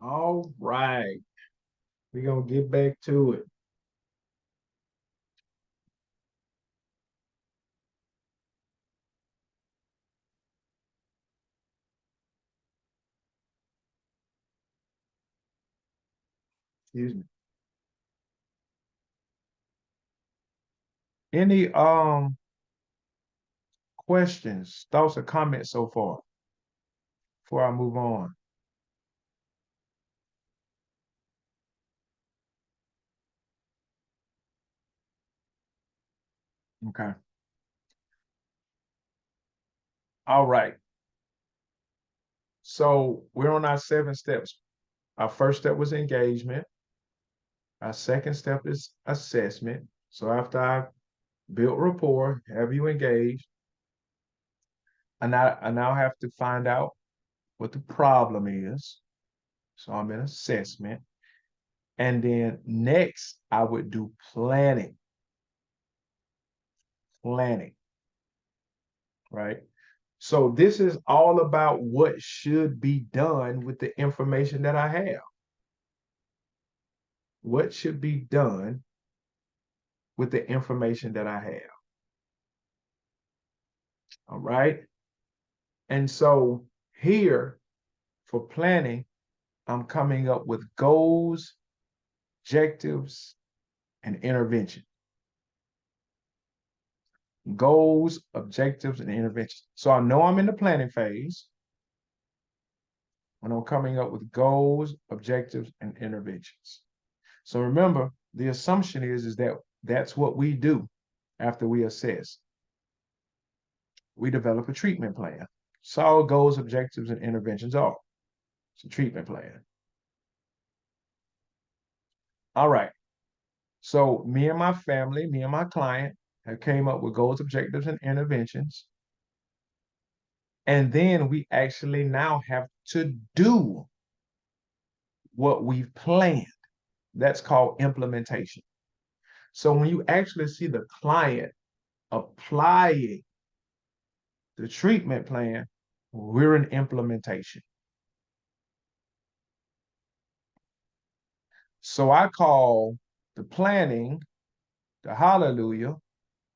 All right. We're going to get back to it. Excuse me. Any questions, thoughts, or comments so far before I move on? Okay. All right. So we're on our 7 steps. Our first step was engagement. Our second step is assessment. So after I've built rapport, have you engaged, I now have to find out what the problem is. So I'm in assessment. And then next, I would do planning. Planning, right? So this is all about what should be done with the information that I have. What should be done with the information that I have? All right. And so here for planning, I'm coming up with goals, objectives, and intervention. Goals, objectives, and intervention. So I know I'm in the planning phase when I'm coming up with goals, objectives, and interventions. So remember, the assumption is that that's what we do after we assess. We develop a treatment plan. So all goals, objectives, and interventions are. It's a treatment plan. All right. So me and my family, me and my client have came up with goals, objectives, and interventions. And then we actually now have to do what we've planned. That's called implementation. So when you actually see the client applying the treatment plan, we're in implementation. So I call the planning the hallelujah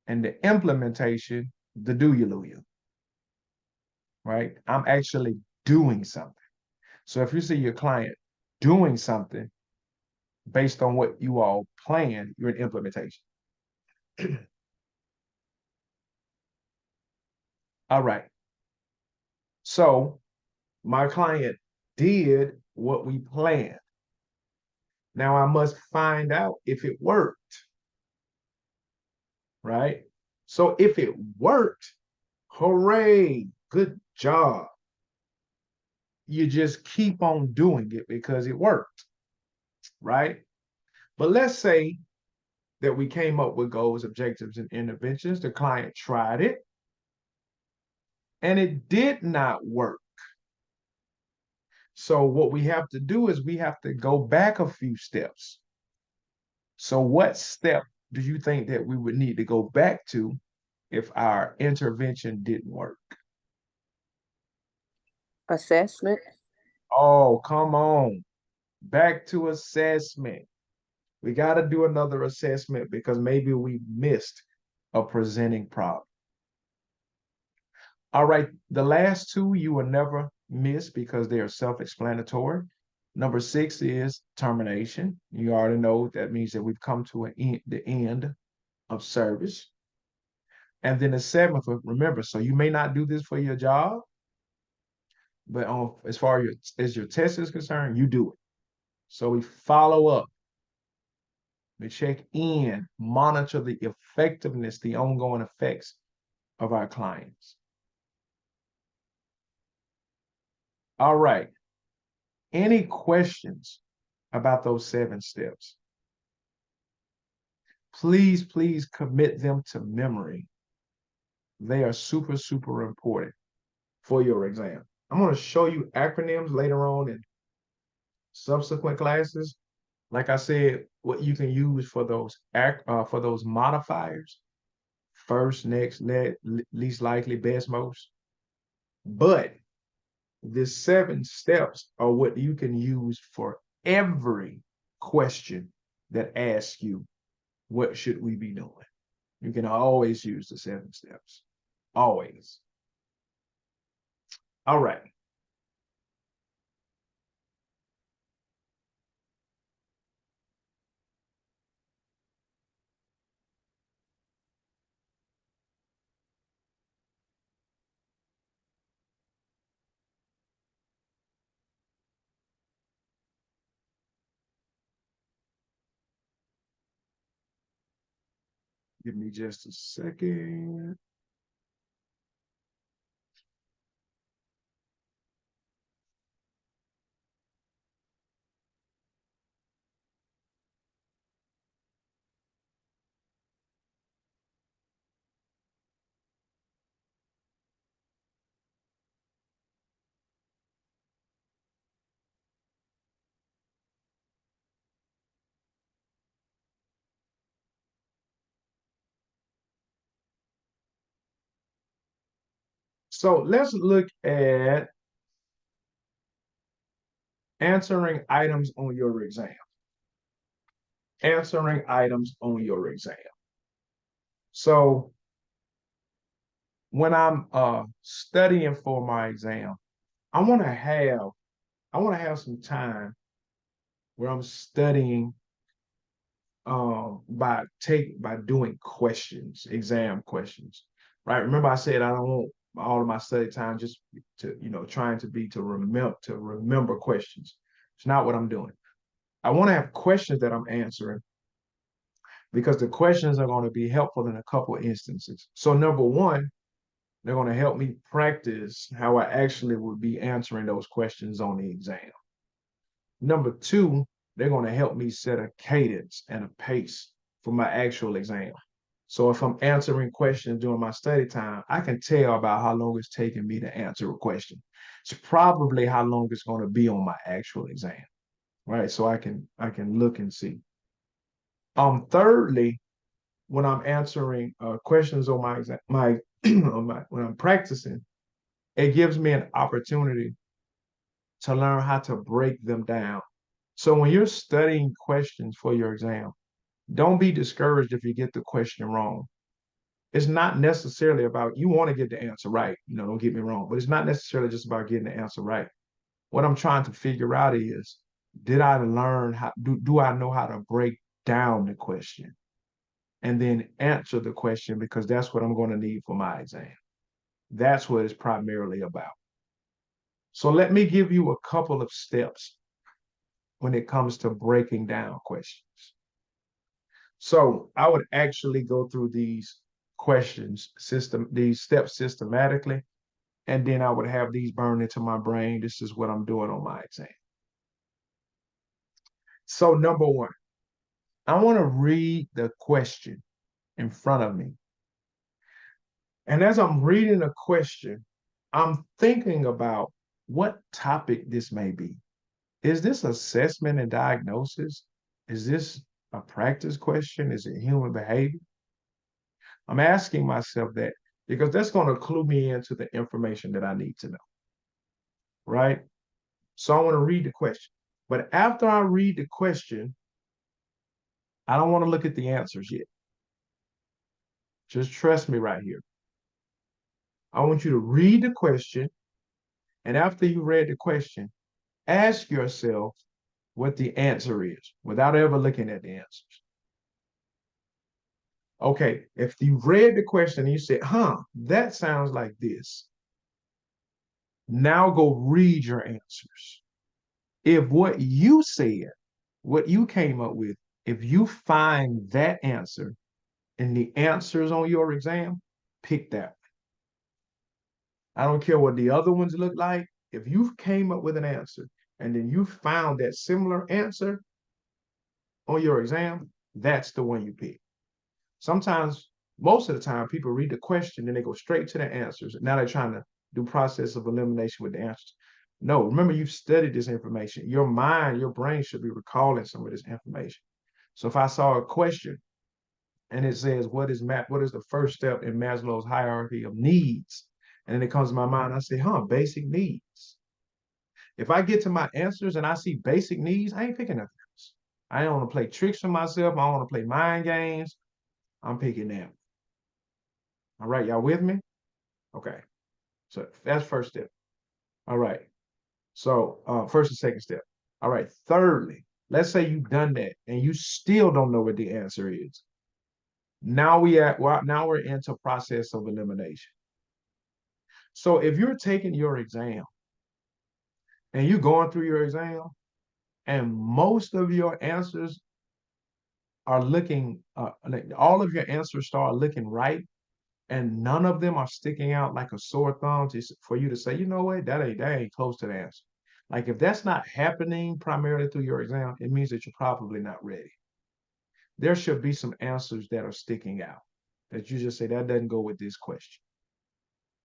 and the implementation the do-hallelujah, right? I'm actually doing something. So if you see your client doing something based on what you all plan, you're in implementation. All right. So my client did what we planned. Now I must find out if it worked, right? So if it worked, hooray, good job. You just keep on doing it because it worked, right? But let's say that we came up with goals, objectives, and interventions. The client tried it and it did not work. So what we have to do is we have to go back a few steps. So what step do you think that we would need to go back to if our intervention didn't work? Assessment. Oh, come on. Back to assessment. We got to do another assessment because maybe we missed a presenting problem. All right, the last two you will never miss because they are self-explanatory. Number 6 is termination. You already know that means that we've come to the end of service. And then the 7th, remember, so you may not do this for your job, but as far as your test is concerned, you do it. So we follow up, we check in, monitor the effectiveness, the ongoing effects of our clients. All right. Any questions about those 7 steps? Please, please commit them to memory. They are super, super important for your exam. I'm going to show you acronyms later on in subsequent classes. Like I said, what you can use for those modifiers: first, next, least likely, best, most. But the 7 steps are what you can use for every question that asks you, what should we be doing? You can always use the 7 steps. Always. All right. Give me just a second. So let's look at answering items on your exam. Answering items on your exam. So when I'm studying for my exam, I want to have some time where I'm studying by doing questions, exam questions. Right? Remember I said I don't want all of my study time just to, trying to remember questions. It's not what I'm doing. I want to have questions that I'm answering because the questions are going to be helpful in a couple of instances. So number one, they're going to help me practice how I actually would be answering those questions on the exam. Number two, they're going to help me set a cadence and a pace for my actual exam. So if I'm answering questions during my study time, I can tell about how long it's taking me to answer a question. It's probably how long it's going to be on my actual exam, right? So I can look and see. Thirdly, when I'm answering questions on my exam, when I'm practicing, it gives me an opportunity to learn how to break them down. So when you're studying questions for your exam, don't be discouraged if you get the question wrong. It's not necessarily about, you want to get the answer right, don't get me wrong, but it's not necessarily just about getting the answer right. What I'm trying to figure out is, did I learn do I know how to break down the question and then answer the question, because that's what I'm going to need for my exam. That's what it's primarily about. So let me give you a couple of steps when it comes to breaking down questions. So I would actually go through these these steps systematically, and then I would have these burned into my brain. This is what I'm doing on my exam. So number one, I want to read the question in front of me. And as I'm reading the question, I'm thinking about what topic this may be. Is this assessment and diagnosis? Is this a practice question? Is it human behavior? I'm asking myself that because that's going to clue me into the information that I need to know, right? So I want to read the question. But after I read the question, I don't want to look at the answers yet. Just trust me right here. I want you to read the question, and after you read the question, ask yourself what the answer is without ever looking at the answers. Okay, if you read the question and you said, that sounds like this, now go read your answers. If what you said, what you came up with, if you find that answer in the answers on your exam, pick that one. I don't care what the other ones look like. If you came up with an answer and then you found that similar answer on your exam, that's the one you pick. Sometimes, most of the time, people read the question and they go straight to the answers. Now they're trying to do process of elimination with the answers. No, remember, you've studied this information. Your mind, your brain should be recalling some of this information. So if I saw a question and it says, what is the first step in Maslow's hierarchy of needs? And then it comes to my mind, I say, basic needs. If I get to my answers and I see basic needs, I ain't picking nothing else. I don't want to play tricks for myself. I don't want to play mind games. I'm picking them. All right, y'all with me? Okay. So that's first step. All right. So first and second step. All right. Thirdly, let's say you've done that and you still don't know what the answer is. Now we're into process of elimination. So if you're taking your exam and you're going through your exam and most of your answers are looking, like all of your answers start looking right, and none of them are sticking out like a sore thumb for you to say, you know what, that ain't close to the answer. Like if that's not happening primarily through your exam, it means that you're probably not ready. There should be some answers that are sticking out that you just say that doesn't go with this question.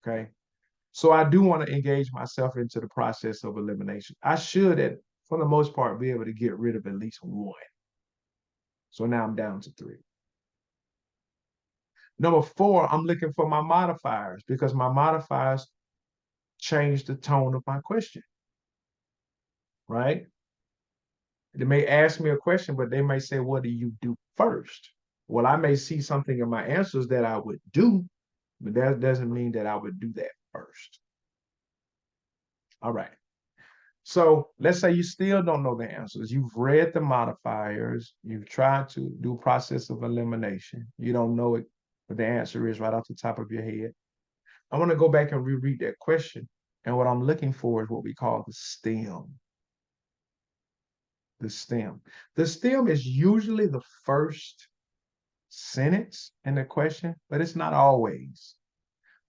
Okay. So I do want to engage myself into the process of elimination. I should, for the most part, be able to get rid of at least one. So now I'm down to 3. Number 4, I'm looking for my modifiers because my modifiers change the tone of my question, right? They may ask me a question, but they may say, what do you do first? Well, I may see something in my answers that I would do, but that doesn't mean that I would do that first. All right. So let's say you still don't know the answers. You've read the modifiers. You've tried to do a process of elimination. You don't know it, what the answer is right off the top of your head. I want to go back and reread that question. And what I'm looking for is what we call the stem. The stem. The stem is usually the first sentence in the question, but it's not always.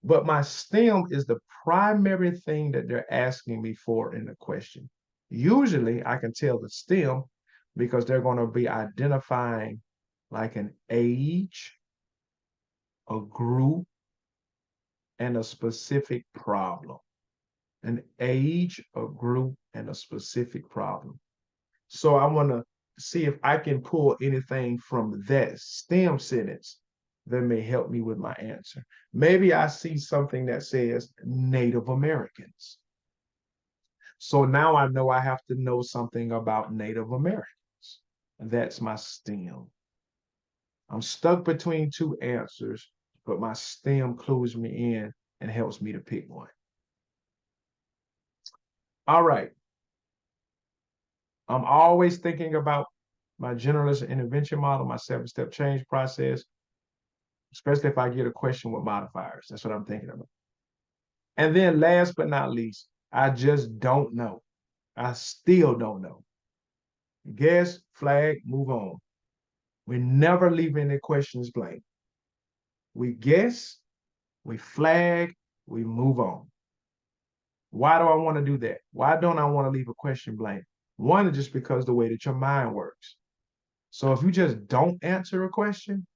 But my stem is the primary thing that they're asking me for in the question. Usually I can tell the stem because they're going to be identifying like an age, a group, and a specific problem. An age, a group, and a specific problem. So I want to see if I can pull anything from that stem sentence that may help me with my answer. Maybe I see something that says Native Americans. So now I know I have to know something about Native Americans. And that's my stem. I'm stuck between 2 answers, but my stem clues me in and helps me to pick one. All right. I'm always thinking about my generalist intervention model, my 7-step change process, especially if I get a question with modifiers. That's what I'm thinking about. And then last but not least, I just don't know. I still don't know. Guess, flag, move on. We never leave any questions blank. We guess, we flag, we move on. Why do I want to do that? Why don't I want to leave a question blank? One is just because the way that your mind works. So if you just don't answer a question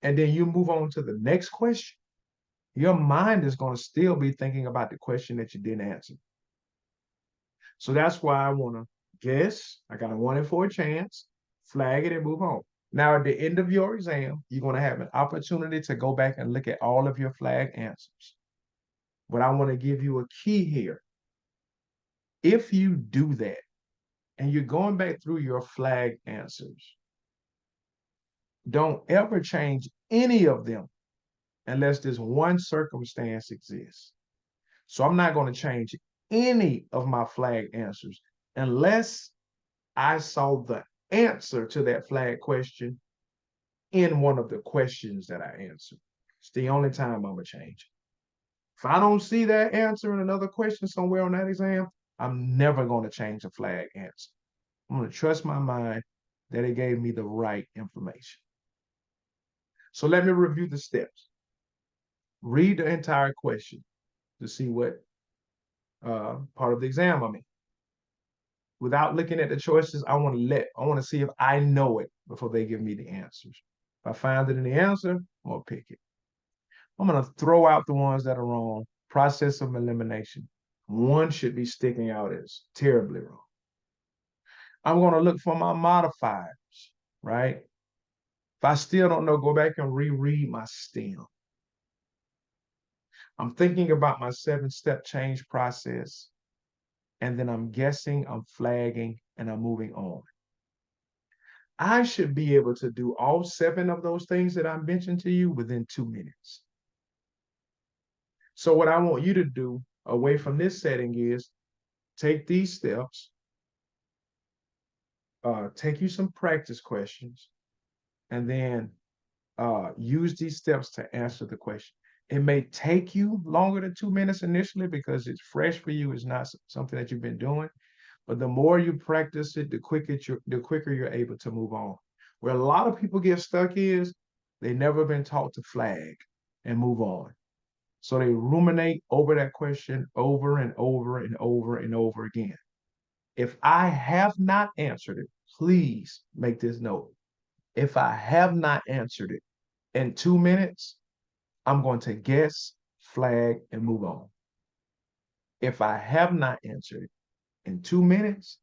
and then you move on to the next question, your mind is going to still be thinking about the question that you didn't answer. So that's why I want to guess. I got a 1 in 4 chance, flag it and move on. Now, at the end of your exam, you're going to have an opportunity to go back and look at all of your flag answers. But I want to give you a key here. If you do that and you're going back through your flag answers, don't ever change any of them unless this one circumstance exists. So I'm not going to change any of my flag answers unless I saw the answer to that flag question in one of the questions that I answered. It's the only time I'm going to change it. If I don't see that answer in another question somewhere on that exam, I'm never going to change the flag answer. I'm going to trust my mind that it gave me the right information. So let me review the steps. Read the entire question to see what part of the exam I'm in. Without looking at the choices, I want to see if I know it before they give me the answers. If I find it in the answer, I'm going to pick it. I'm going to throw out the ones that are wrong. Process of elimination. One should be sticking out as terribly wrong. I'm going to look for my modifiers, right? If I still don't know, go back and reread my stem. I'm thinking about my 7-step change process. and then I'm guessing, I'm flagging, and I'm moving on. I should be able to do all 7 of those things that I mentioned to you within 2 minutes. So what I want you to do away from this setting is take these steps, take you some practice questions, and then use these steps to answer the question. It may take you longer than 2 minutes initially because it's fresh for you. It's not something that you've been doing. But the more you practice it, the quicker you're able to move on. Where a lot of people get stuck is they never been taught to flag and move on. So they ruminate over that question over and over and over and over again. If I have not answered it, please make this note. If I have not answered it in 2 minutes, I'm going to guess, flag, and move on. If I have not answered it in 2 minutes,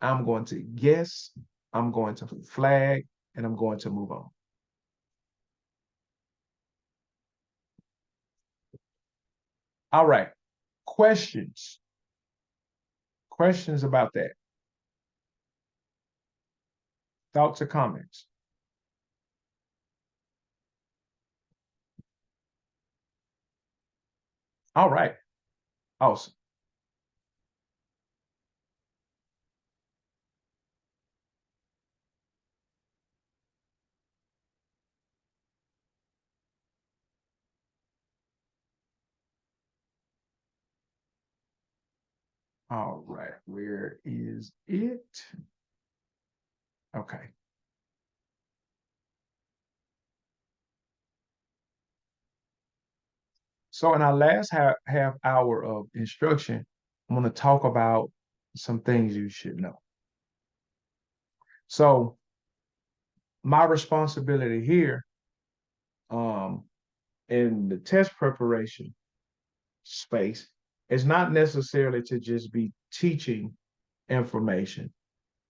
I'm going to guess, I'm going to flag, and I'm going to move on. All right, questions. Questions about that? Thoughts or comments? All right, awesome. All right, where is it? Okay. So in our last half hour of instruction, I'm going to talk about some things you should know. So my responsibility here in the test preparation space is not necessarily to just be teaching information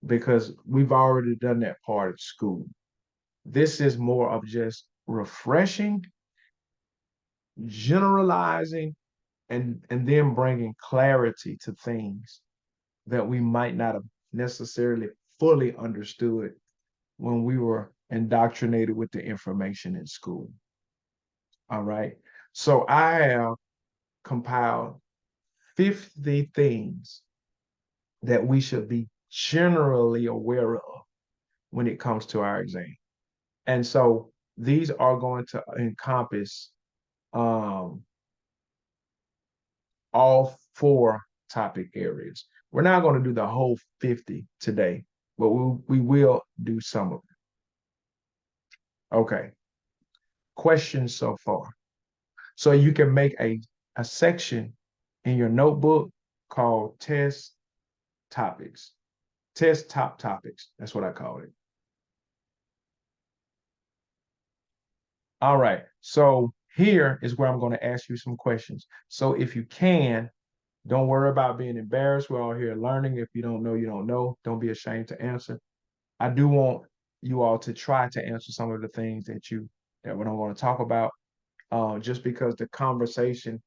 because we've already done that part of school. This is more of just refreshing, generalizing, and then bringing clarity to things that we might not have necessarily fully understood when we were indoctrinated with the information in school. All right. So I have compiled 50 things that we should be generally aware of when it comes to our exam. And so these are going to encompass all 4 topic areas. We're not going to do the whole 50 today, but we will do some of them. Okay. Questions so far. So you can make a section in your notebook called test topics. Test top topics. That's what I call it. All right. So here is where I'm going to ask you some questions. So if you can, don't worry about being embarrassed. We're all here learning. If you don't know, you don't know. Don't be ashamed to answer. I do want you all to try to answer some of the things that we're not going to talk about, just because the conversation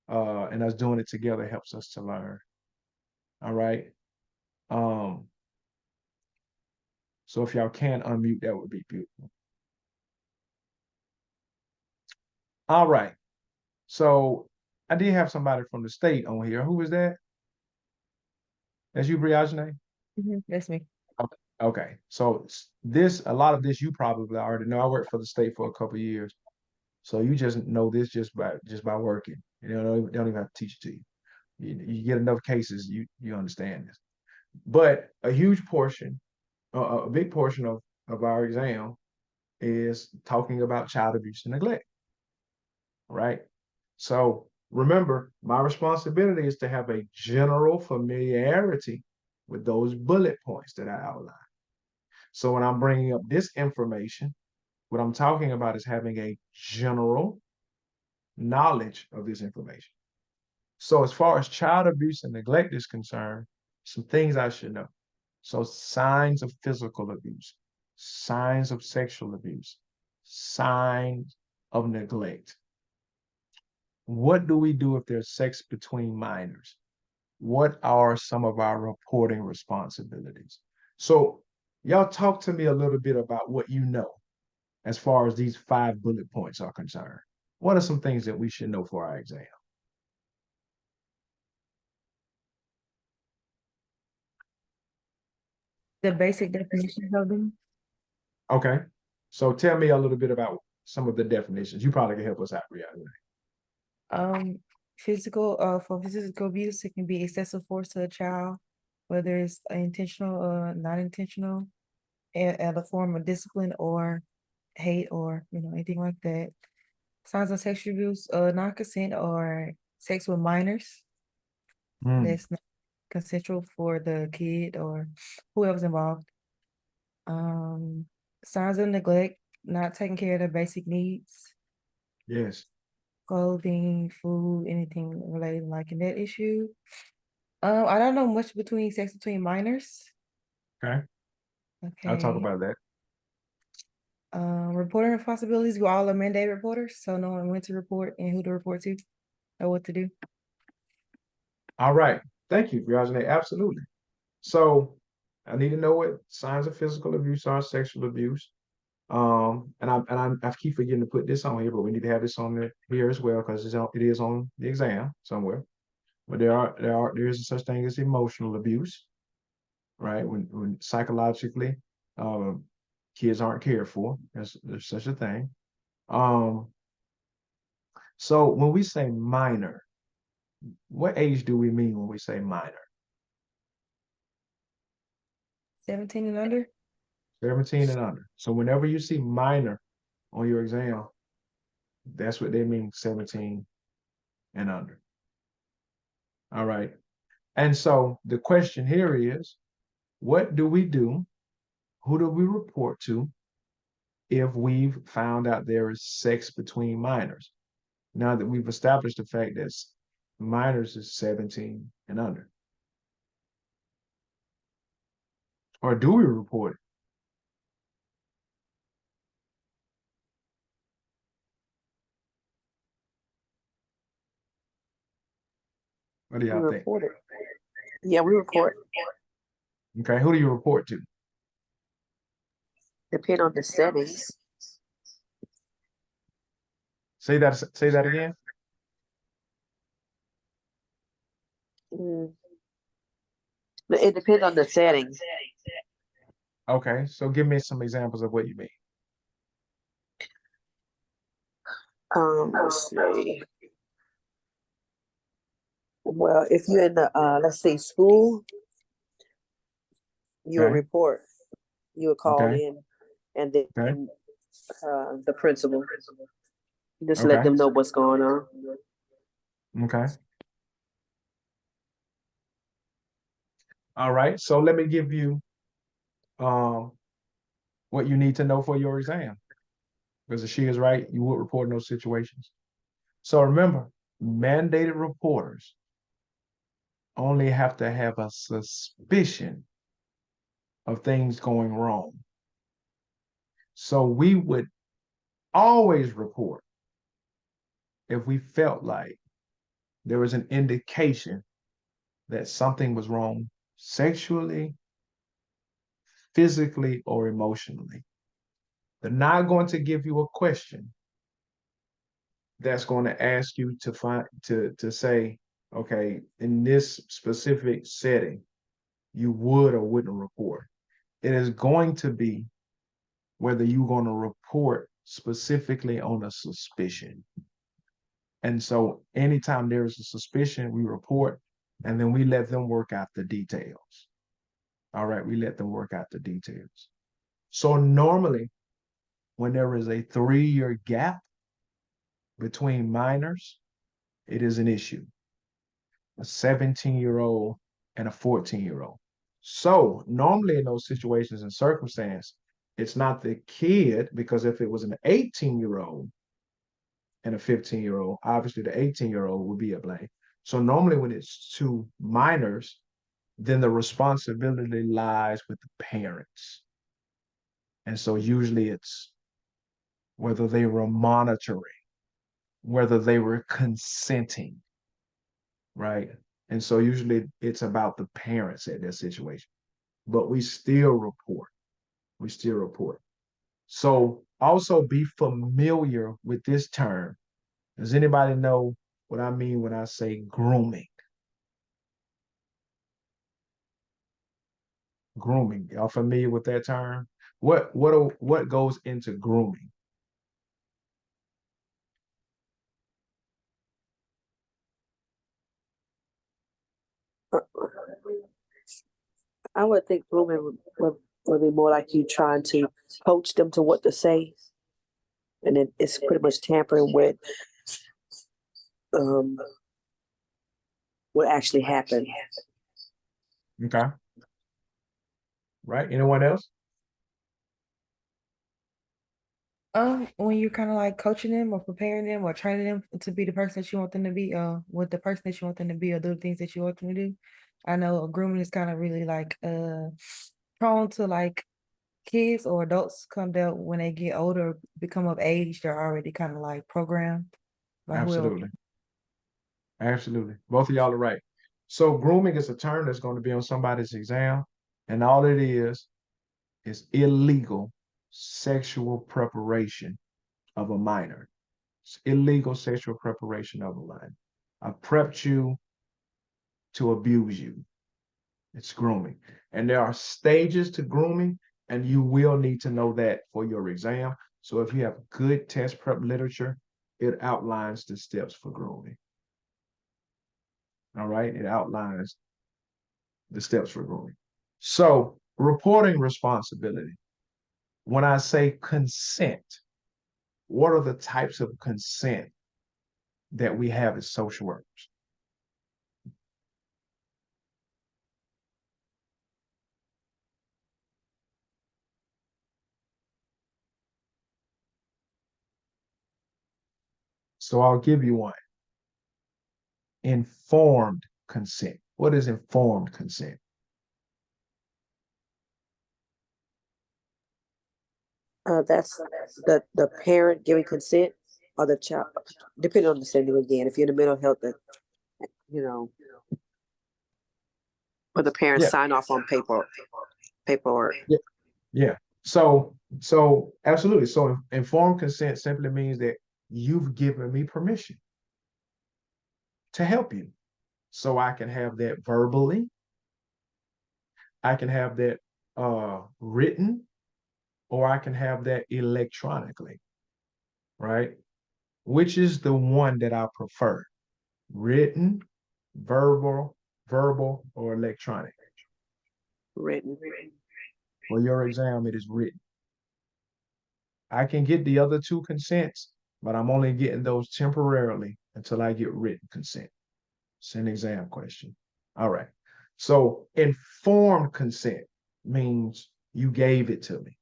and us doing it together helps us to learn. All right. So if y'all can unmute, that would be beautiful. All right. So I did have somebody from the state on here. Who was that? That's you, Briajane? That's me. Okay. So a lot of this you probably already know. I worked for the state for a couple of years. So you just know this just by working. You know, they don't even have to teach it to you. You get enough cases, you understand this. But a huge portion, a big portion of our exam is talking about child abuse and neglect, right? So remember, my responsibility is to have a general familiarity with those bullet points that I outlined. So when I'm bringing up this information, what I'm talking about is having a general knowledge of this information. So as far as child abuse and neglect is concerned, some things I should know. So signs of physical abuse, signs of sexual abuse, signs of neglect. What do we do if there's sex between minors? what are some of our reporting responsibilities? So y'all talk to me a little bit about what you know as far as these 5 bullet points are concerned. What are some things that we should know for our exam? The basic definitions of them. Okay. So tell me a little bit about some of the definitions. You probably can help us out, Brianna. Um, for physical abuse, it can be excessive force to a child, whether it's intentional or not intentional, and a form of discipline or hate or anything like that. Signs of sexual abuse, non-consent or sex with minors. Mm, That's not consensual for the kid or whoever's involved. Um, Signs of neglect, not taking care of their basic needs, yes. clothing, food, anything related like in that issue. I don't know much between sex between minors. Okay. I'll talk Okay. about that. Reporting responsibilities. We all are mandate reporters, so knowing when to report and who to report to, or what to do. All right. Thank you, Brianna. Absolutely. So I need to know what signs of physical abuse are, sexual abuse. I keep forgetting to put this on here, but we need to have this on here as well because it is on the exam somewhere. But there is such thing as emotional abuse, right? When psychologically, um, kids aren't cared for. There's such a thing. Um, so when we say minor, what age do we mean when we say minor? 17 and under. 17 and under. So whenever you see minor on your exam, that's what they mean, 17 and under. All right. And so the question here is, what do we do? Who do we report to if we've found out there is sex between minors? Now that we've established the fact that minors is 17 and under. Or do we report it? What do We y'all think? report it. Yeah, we report. Okay, who do you report to? Depend on the settings. Say that again. Mm. It depends on the settings. Okay, so give me some examples of what you mean. Let's see. Well, if you're in the let's say school, you will Okay, report. You will call okay, in, and then okay, the principal just let okay, them know what's going on. okay. All right, so let me give you um what you need to know for your exam. Because she is right, you would report in those situations. So remember, mandated reporters only have to have a suspicion of things going wrong. So we would always report if we felt like there was an indication that something was wrong sexually, physically, or emotionally. They're not going to give you a question that's going to ask you to say, okay, in this specific setting, you would or wouldn't report. It is going to be whether you're going to report specifically on a suspicion. And so anytime there is a suspicion, we report and then we let them work out the details. All right, we let them work out the details. So normally, when there is a 3-year gap between minors, it is an issue. A 17-year-old and a 14-year-old. So normally in those situations and circumstances, it's not the kid, because if it was an 18-year-old and a 15-year-old, obviously the 18-year-old would be at blame. So normally when it's two minors, then the responsibility lies with the parents. And so usually it's whether they were monitoring, whether they were consenting, right? And so usually it's about the parents at that situation. But we still report. We still report. So also be familiar with this term. Does anybody know what I mean when I say grooming? Grooming. Y'all familiar with that term? What goes into grooming? Uh, I would think grooming would be more like you trying to coach them to what to say, and it's pretty much tampering with um, what actually happened. Okay. Right. Anyone else? When you're kind of like coaching them or preparing them or training them to be the person that you want them to be, with the person that you want them to be or do the things that you want them to do. I know grooming is kind of really like prone to like kids or adults come down when they get older, become of age, they're already kind of like programmed by whoever. Absolutely. Absolutely. Both of y'all are right. So grooming is a term that's going to be on somebody's exam, and all it is illegal sexual preparation of a minor. It's illegal sexual preparation of a minor. I prepped you to abuse you. It's grooming. And there are stages to grooming, and you will need to know that for your exam. So if you have good test prep literature, it outlines the steps for grooming. All right, it outlines the steps for grooming. So, reporting responsibility. When I say consent, what are the types of consent that we have as social workers? So, I'll give you one. Informed consent. What is informed consent? That's the parent giving consent or the child, depending on the setting again. If you're in the mental health, you know, or the parents Yeah, sign off on paperwork. yeah, yeah. So absolutely. So informed consent simply means that you've given me permission to help you. So I can have that verbally, I can have that written, or I can have that electronically, right? Which is the one that I prefer? Written, verbal, verbal, or electronic? Written. For your exam, it is written. I can get the other two consents, but I'm only getting those temporarily until I get written consent. It's an exam question. All right. So informed consent means you gave it to me.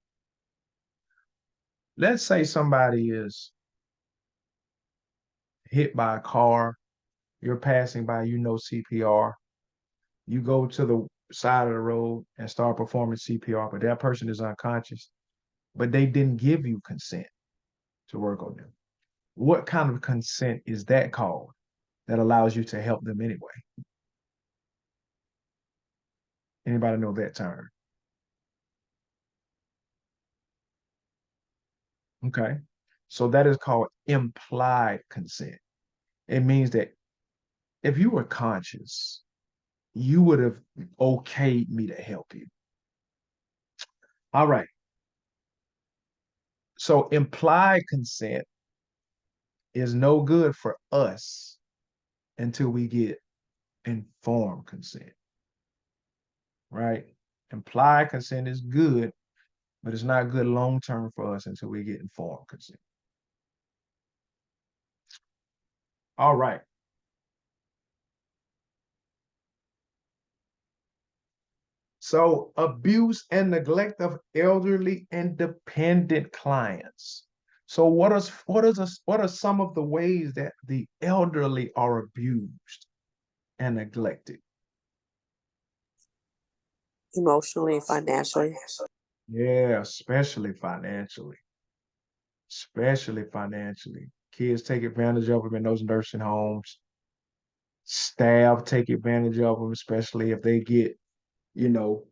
Let's say somebody is hit by a car, you're passing by, you know CPR, you go to the side of the road and start performing CPR, but that person is unconscious, but they didn't give you consent to work on them. What kind of consent is that called that allows you to help them anyway? Anybody know that term? Okay. So that is called implied consent. It means that if you were conscious, you would have okayed me to help you. All right. So implied consent is no good for us until we get informed consent, right? Implied consent is good, but it's not good long term for us until we get informed consent. All right. So abuse and neglect of elderly and dependent clients. So what are some of the ways that the elderly are abused and neglected? Emotionally, financially. Yeah, especially financially. Especially financially. Kids take advantage of them in those nursing homes. Staff take advantage of them, especially if they get, you know,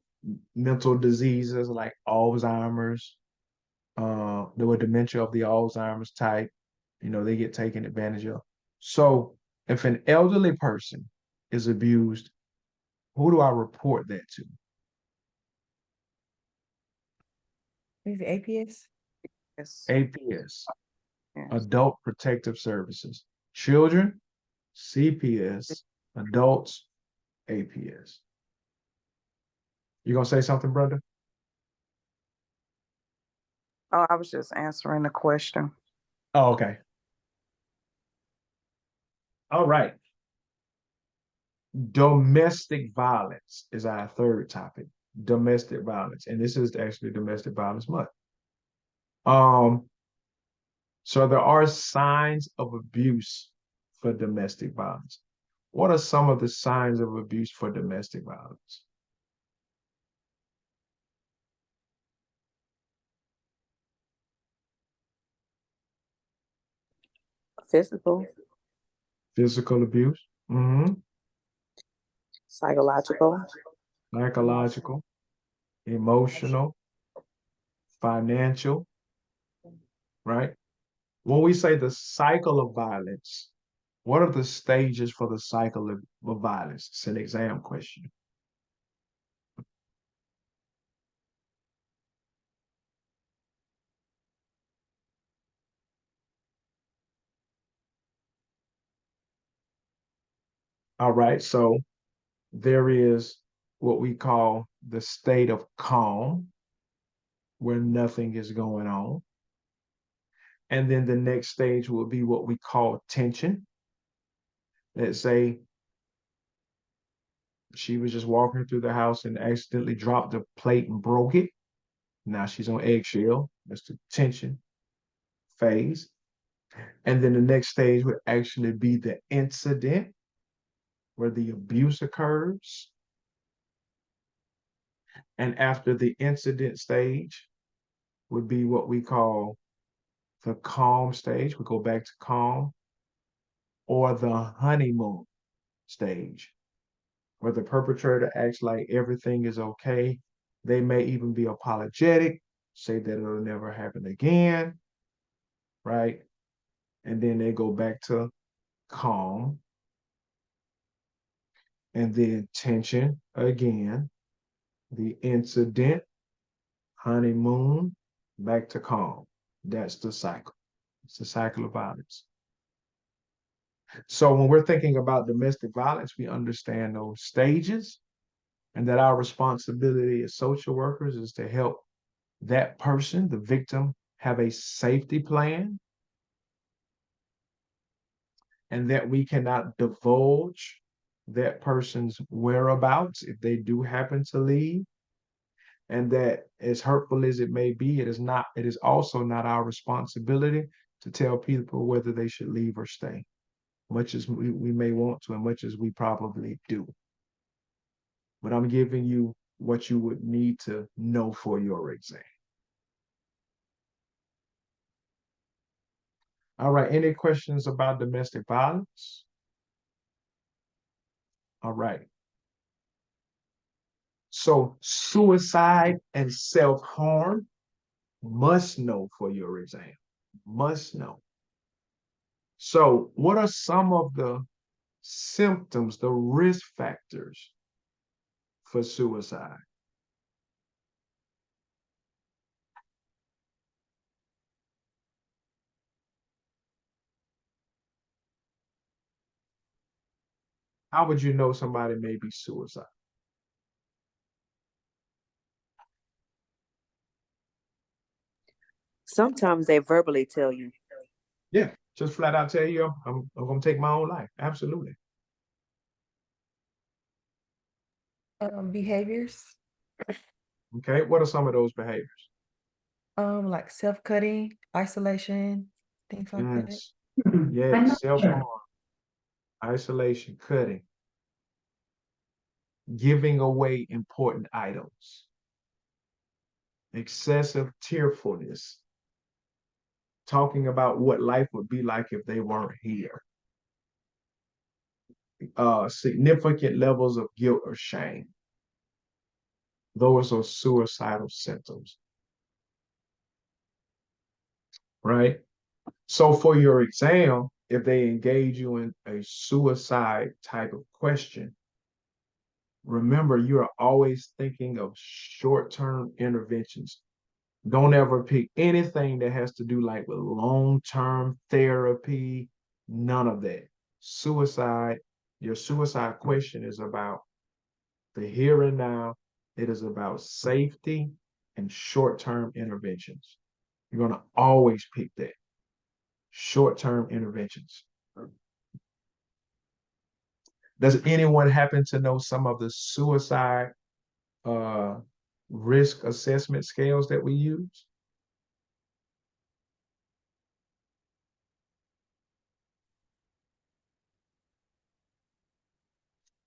mental diseases like Alzheimer's, the dementia of the Alzheimer's type, they get taken advantage of. So if an elderly person is abused, who do I report that to? Maybe APS. Yes. APS, Yes. Adult Protective Services. Children, CPS, adults, APS. You gonna say something, brother? Oh, I was just answering the question. Oh, okay. All right. Domestic violence is our third topic. Domestic violence. And this is actually Domestic Violence Month. So there are signs of abuse for domestic violence. What are some of the signs of abuse for domestic violence? Physical, Physical abuse, psychological, psychological, emotional, financial, right? When we say the cycle of violence, what are the stages for the cycle of violence? It's an exam question. All right, so there is what we call the state of calm, where nothing is going on. And then the next stage will be what we call tension. Let's say she was just walking through the house and accidentally dropped a plate and broke it. Now she's on eggshell. That's the tension phase. And then the next stage would actually be the incident where the abuse occurs. And after the incident stage would be what we call the calm stage. We go back to calm, or the honeymoon stage, where the perpetrator acts like everything is okay. They may even be apologetic, say that it'll never happen again, right? And then they go back to calm, and then tension again, the incident, honeymoon, back to calm. That's the cycle. It's the cycle of violence. So when we're thinking about domestic violence, we understand those stages, and that our responsibility as social workers is to help that person, the victim, have a safety plan, and that we cannot divulge that person's whereabouts if they do happen to leave. And that, as hurtful as it may be, it is also not our responsibility to tell people whether they should leave or stay, much as we may want to and much as we probably do. But I'm giving you what you would need to know for your exam. All right, any questions about domestic violence? All right. So suicide and self-harm, must know for your exam. Must know. So what are some of the symptoms, the risk factors for suicide? How would you know somebody may be suicidal? sometimes they verbally tell you. Yeah, just flat out tell you I'm gonna take my own life. Absolutely. Behaviors. Okay, what are some of those behaviors? Like self-cutting, isolation, things like that. Yes, yes, self-harm, isolation, cutting, giving away important items, excessive tearfulness, talking about what life would be like if they weren't here, significant levels of guilt or shame. Those are suicidal symptoms, right? So for your exam, if they engage you in a suicide type of question, remember you're always thinking of short-term interventions. Don't ever pick anything that has to do like with long-term therapy, none of that. Suicide, your suicide question is about the here and now. It is about safety and short-term interventions. You're going to always pick that. Short-term interventions. Does anyone happen to know some of the suicide uh, risk assessment scales that we use?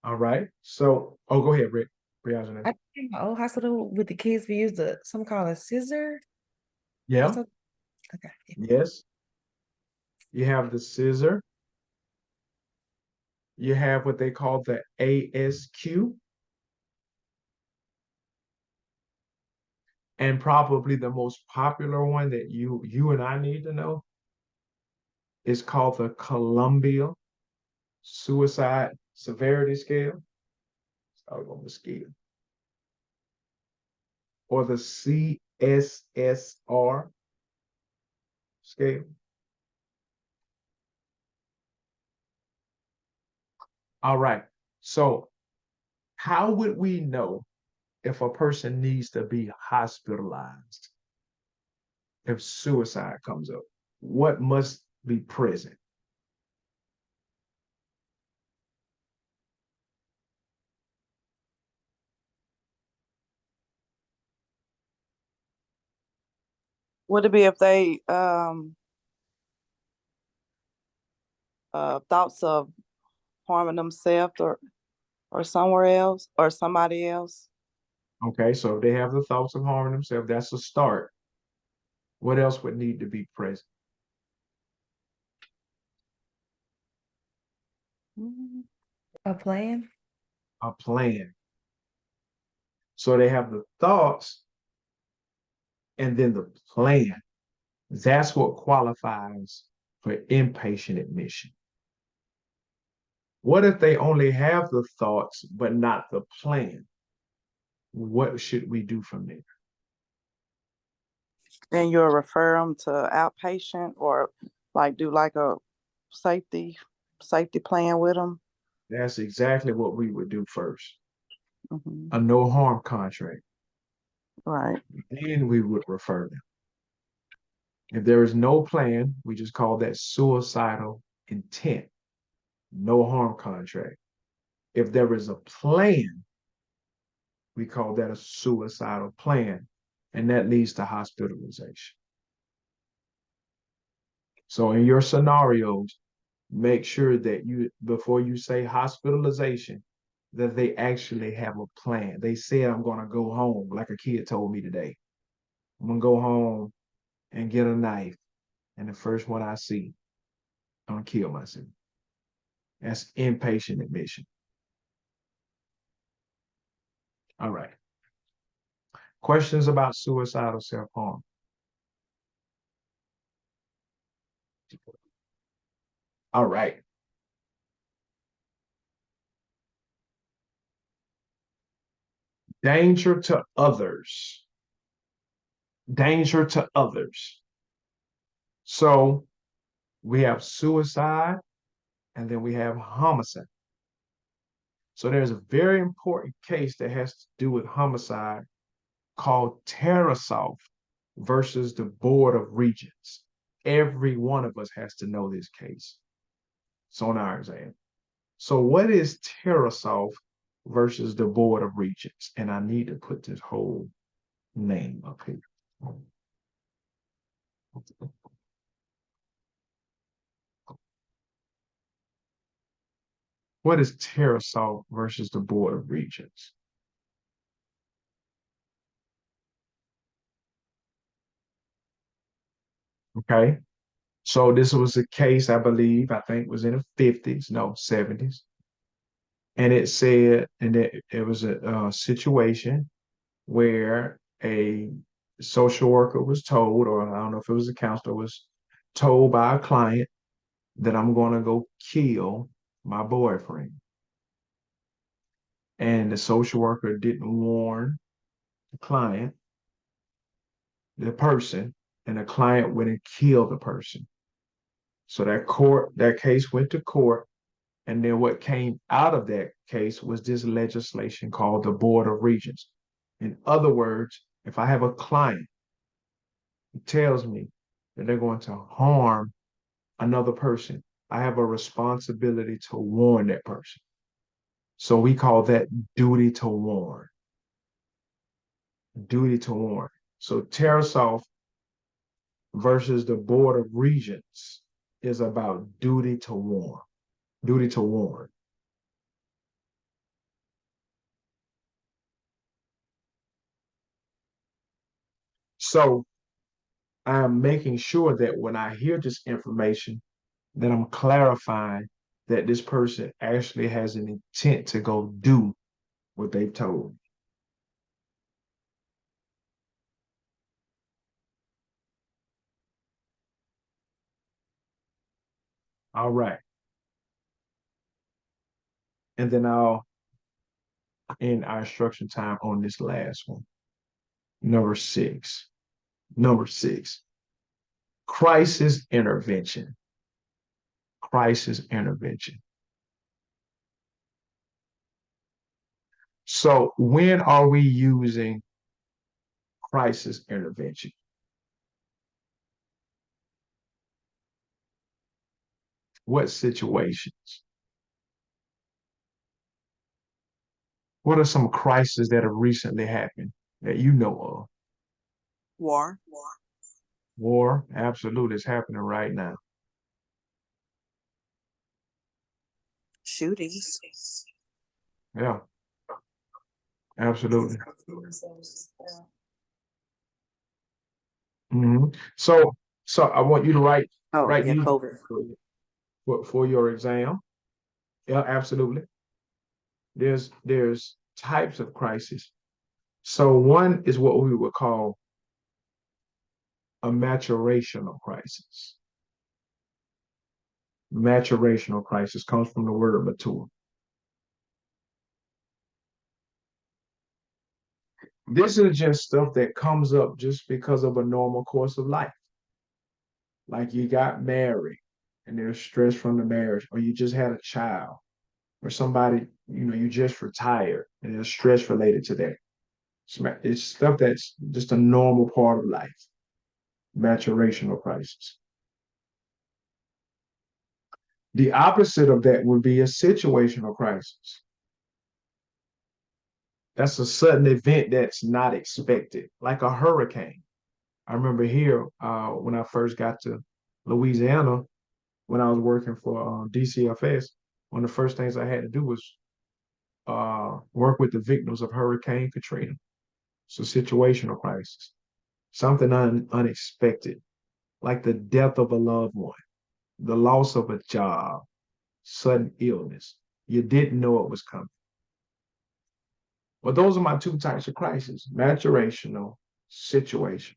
All right. So, oh, go ahead, Rick. Brianna. I think in my old hospital with the kids, we used something called a scissor or Yeah. something. Okay. Yes. You have the scissor. You have what they call the ASQ. And probably the most popular one that you and I need to know is called the Columbia Suicide Severity Scale. I'll go with scale. Or the CSSR scale. All right. So how would we know if a person needs to be hospitalized? If suicide comes up, what must be present? Would it be if they thoughts of harming themselves or somewhere else or somebody else? Okay, so if they have the thoughts of harming themselves, that's a start. What else would need to be present? A plan? A plan. So they have the thoughts and then the plan. That's what qualifies for inpatient admission. What if they only have the thoughts but not the plan? What should we do from there? Then you'll refer them to outpatient or like do like a safety plan with them. That's exactly what we would do first. Hmm. A no harm contract. Right. Then we would refer them. If there is no plan, we just call that suicidal intent, no harm contract. If there is a plan, we call that a suicidal plan, and that leads to hospitalization. So in your scenarios, make sure that you, before you say hospitalization, that they actually have a plan. They said, I'm going to go home, like a kid told me today. I'm going to go home and get a knife, and the first one I see, I'm going to kill myself. That's inpatient admission. All right. Questions about suicidal self-harm? All right. Danger to others. Danger to others. So we have suicide and then we have homicide. So there's a very important case that has to do with homicide called Tarasoff versus the Board of Regents. Every one of us has to know this case. It's on our exam. So what is Tarasoff versus the Board of Regents? And I need to put this whole name up here. What is Tarasoff versus the Board of Regents? Okay. So this was a case, I believe, I think was in the 50s, no, 70s. And it said, and it was a situation where a social worker was told, or I don't know if it was a counselor, was told by a client that I'm going to go kill my boyfriend. And the social worker didn't warn the client, the person, and the client went and killed the person. So that case went to court. And then what came out of that case was this legislation called the Board of Regents. In other words, if I have a client who tells me that they're going to harm another person, I have a responsibility to warn that person. So we call that duty to warn. Duty to warn. So Tarasoff versus the Board of Regents is about duty to warn. Duty to warn. So I am making sure that when I hear this information, that I'm clarifying that this person actually has an intent to go do what they've told me. All right. And then I'll end our instruction time on this last one. Number 6. Number 6. Crisis intervention. Crisis intervention. So when are we using crisis intervention? What situations? What are some crises that have recently happened that you know of? War. War, absolutely, it's happening right now. Shootings. Yeah, absolutely. Mhm. So I want you to Oh, write yeah, these COVID. for your exam. Yeah, absolutely. There's types of crisis. So one is what we would call a maturational crisis. Maturational crisis comes from the word mature. This is just stuff that comes up just because of a normal course of life. Like you got married and there's stress from the marriage, or you just had a child, or somebody, you just retired and there's stress related to that. It's stuff that's just a normal part of life. Maturational crisis. The opposite of that would be a situational crisis. That's a sudden event that's not expected, like a hurricane. I remember here when I first got to Louisiana, when I was working for DCFS, one of the first things I had to do was work with the victims of Hurricane Katrina. It's a situational crisis, something unexpected, like the death of a loved one, the loss of a job, sudden illness. You didn't know it was coming. Well, those are my two types of crisis: maturational, situation.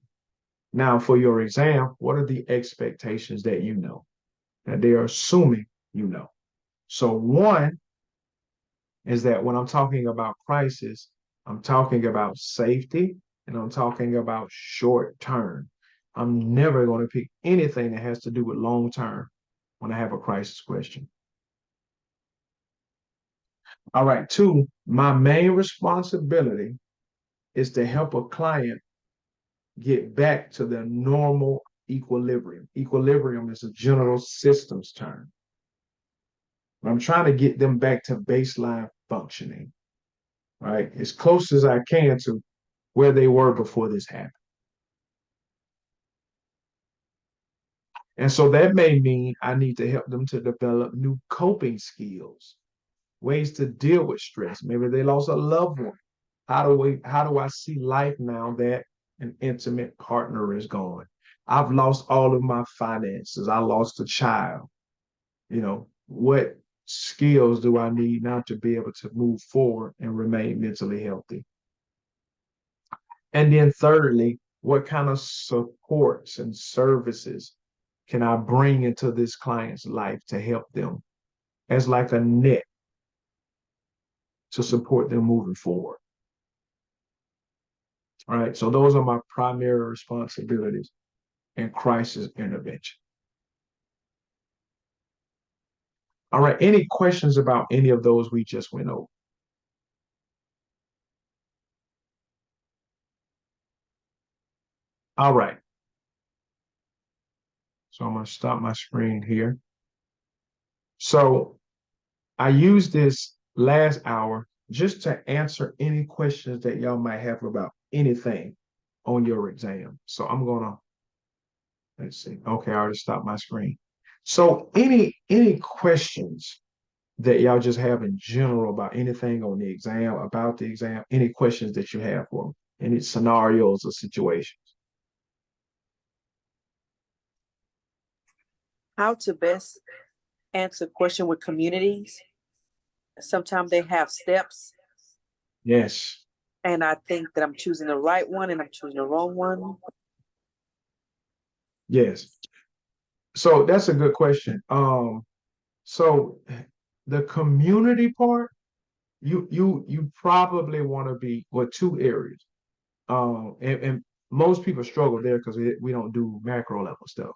Now, for your exam, what are the expectations that you know, that they are assuming you know? So, one is that when I'm talking about crisis, I'm talking about safety and I'm talking about short term. I'm never going to pick anything that has to do with long term when I have a crisis question. All right, two, my main responsibility is to help a client get back to their normal equilibrium. Equilibrium is a general systems term. I'm trying to get them back to baseline functioning, right? As close as I can to where they were before this happened. And so that may mean I need to help them to develop new coping skills, ways to deal with stress. Maybe they lost a loved one. How do I see life now that an intimate partner is gone? I've lost all of my finances. I lost a child. What skills do I need now to be able to move forward and remain mentally healthy? And then thirdly, what kind of supports and services can I bring into this client's life to help them as like a net to support them moving forward? All right, so those are my primary responsibilities in crisis intervention. All right, any questions about any of those we just went over? All right. So I'm going to stop my screen here. So I used this last hour just to answer any questions that y'all might have about anything on your exam. So I'm going to, let's see. Okay, I already stopped my screen. So any questions that y'all just have in general about anything on the exam, about the exam, any questions that you have for me, any scenarios or situations? How to best answer question with communities. Sometimes they have steps, Yes. and I think that I'm choosing the right one and I'm choosing the wrong one. Yes. So that's a good question. So the community part, you probably want to be with two areas. And most people struggle there because we don't do macro level stuff.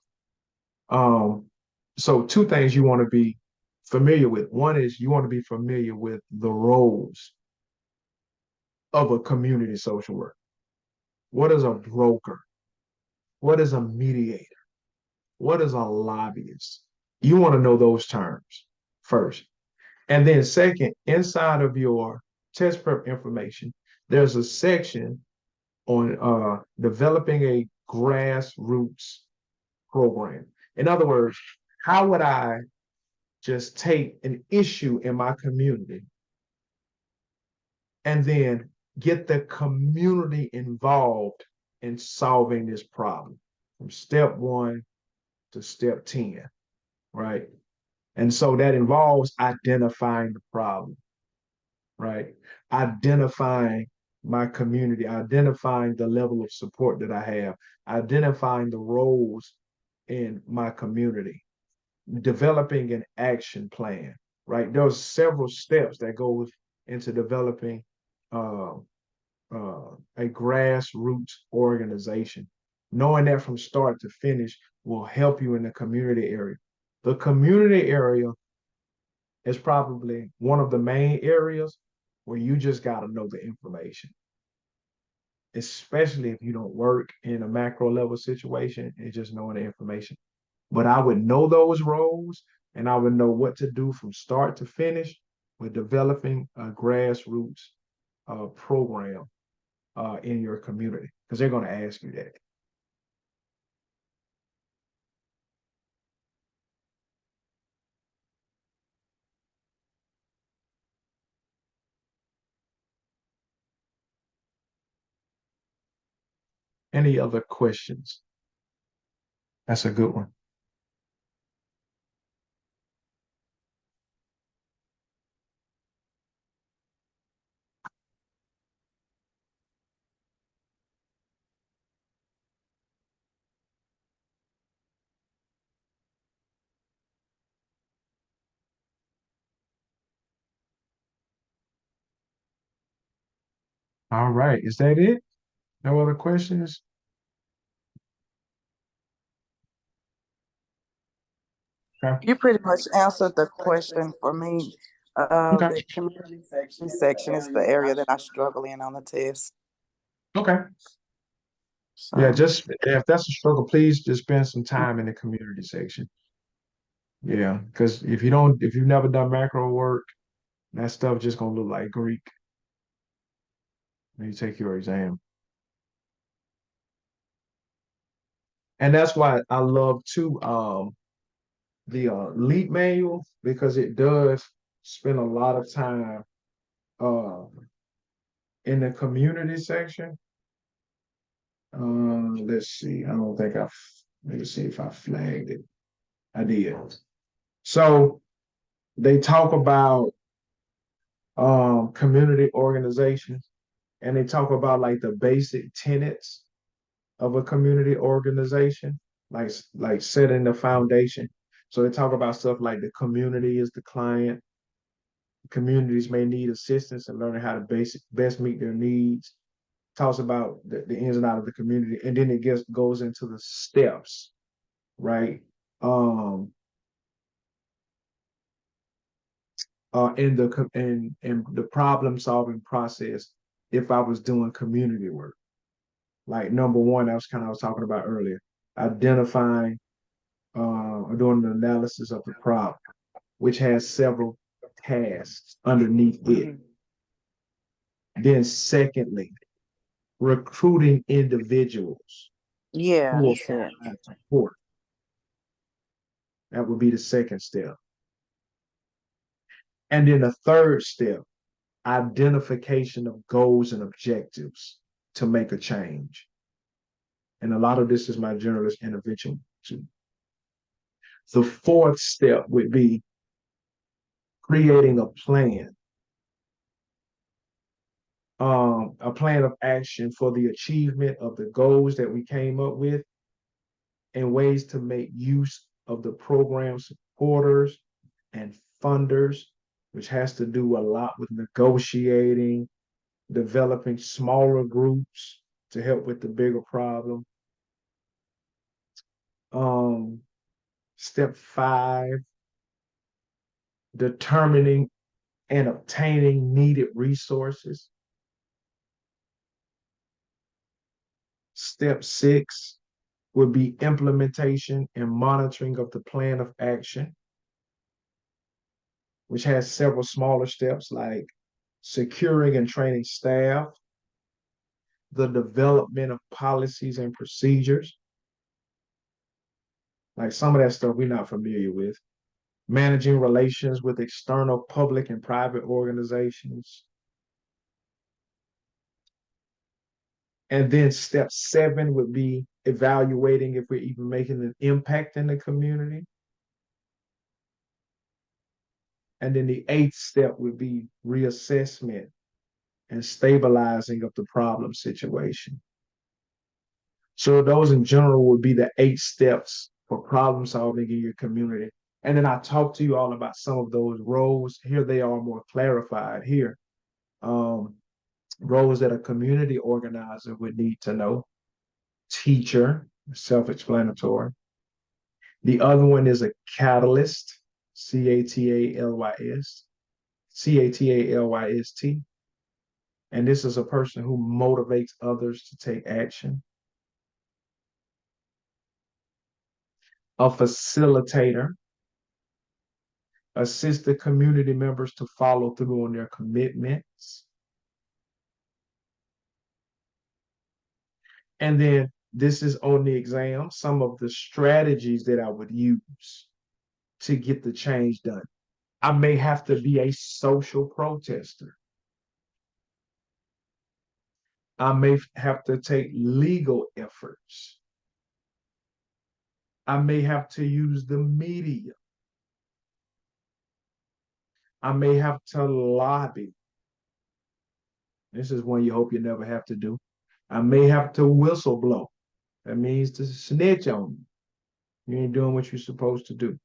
So two things you want to be familiar with. One is you want to be familiar with the roles of a community social worker. What is a broker? What is a mediator? What is a lobbyist? You want to know those terms first. And then second, inside of your test prep information, there's a section on developing a grassroots program. In other words, how would I just take an issue in my community and then get the community involved in solving this problem from step 1 to step 10, right? And so that involves identifying the problem, right? Identifying my community, identifying the level of support that I have, identifying the roles in my community, developing an action plan, right? There's several steps that goes into developing uh, a grassroots organization. Knowing that from start to finish will help you in the community area. The community area is probably one of the main areas where you just got to know the information, especially if you don't work in a macro level situation and just knowing the information. But I would know those roles and I would know what to do from start to finish with developing a grassroots program in your community because they're going to ask you that. Any other questions? That's a good one. All right. Is that it? No other questions? Okay. You pretty much answered the question for me. Okay. The community section is the area that I struggle in on the test. Okay. So Yeah, just if that's a struggle, please just spend some time in the community section. Yeah, because if you've never done macro work, that stuff just gonna look like Greek when you take your exam. And that's why I love too the LEAP manual because it does spend a lot of time uh in the community section. Let's see. I don't think let me see if I flagged it. I did. So they talk about community organizations, and they talk about like the basic tenets of a community organization, like setting the foundation. So they talk about stuff like the community is the client. Communities may need assistance in learning how to best meet their needs. Talks about the ins and outs of the community, and then it goes into the steps, right? Um, in the problem solving process, if I was doing community work, like number one, that was kind of I was talking about earlier, identifying or doing an analysis of the problem, which has several tasks underneath it. Then, secondly, recruiting individuals Yeah, who he will said. provide support. That would be the second step. And then the third step, identification of goals and objectives to make a change. And a lot of this is my generalist intervention too. The fourth step would be creating a plan of action for the achievement of the goals that we came up with and ways to make use of the program supporters and funders, which has to do a lot with negotiating, developing smaller groups to help with the bigger problem. Step 5, determining and obtaining needed resources. Step 6 would be implementation and monitoring of the plan of action, which has several smaller steps like securing and training staff, the development of policies and procedures. Like some of that stuff we're not familiar with. Managing relations with external public and private organizations. And then step 7 would be evaluating if we're even making an impact in the community. And then the 8th step would be reassessment and stabilizing of the problem situation. So those in general would be the 8 steps for problem solving in your community. And then I talked to you all about some of those roles. Here they are more clarified here. Roles that a community organizer would need to know. Teacher, self-explanatory. The other one is a catalyst, C-A-T-A-L-Y-S, C-A-T-A-L-Y-S-T. And this is a person who motivates others to take action. A facilitator, assist the community members to follow through on their commitments. And then this is on the exam, some of the strategies that I would use to get the change done. I may have to be a social protester. I may have to take legal efforts. I may have to use the media. I may have to lobby. This is one you hope you never have to do. I may have to whistleblow. That means to snitch on you. You ain't doing what you're supposed to do.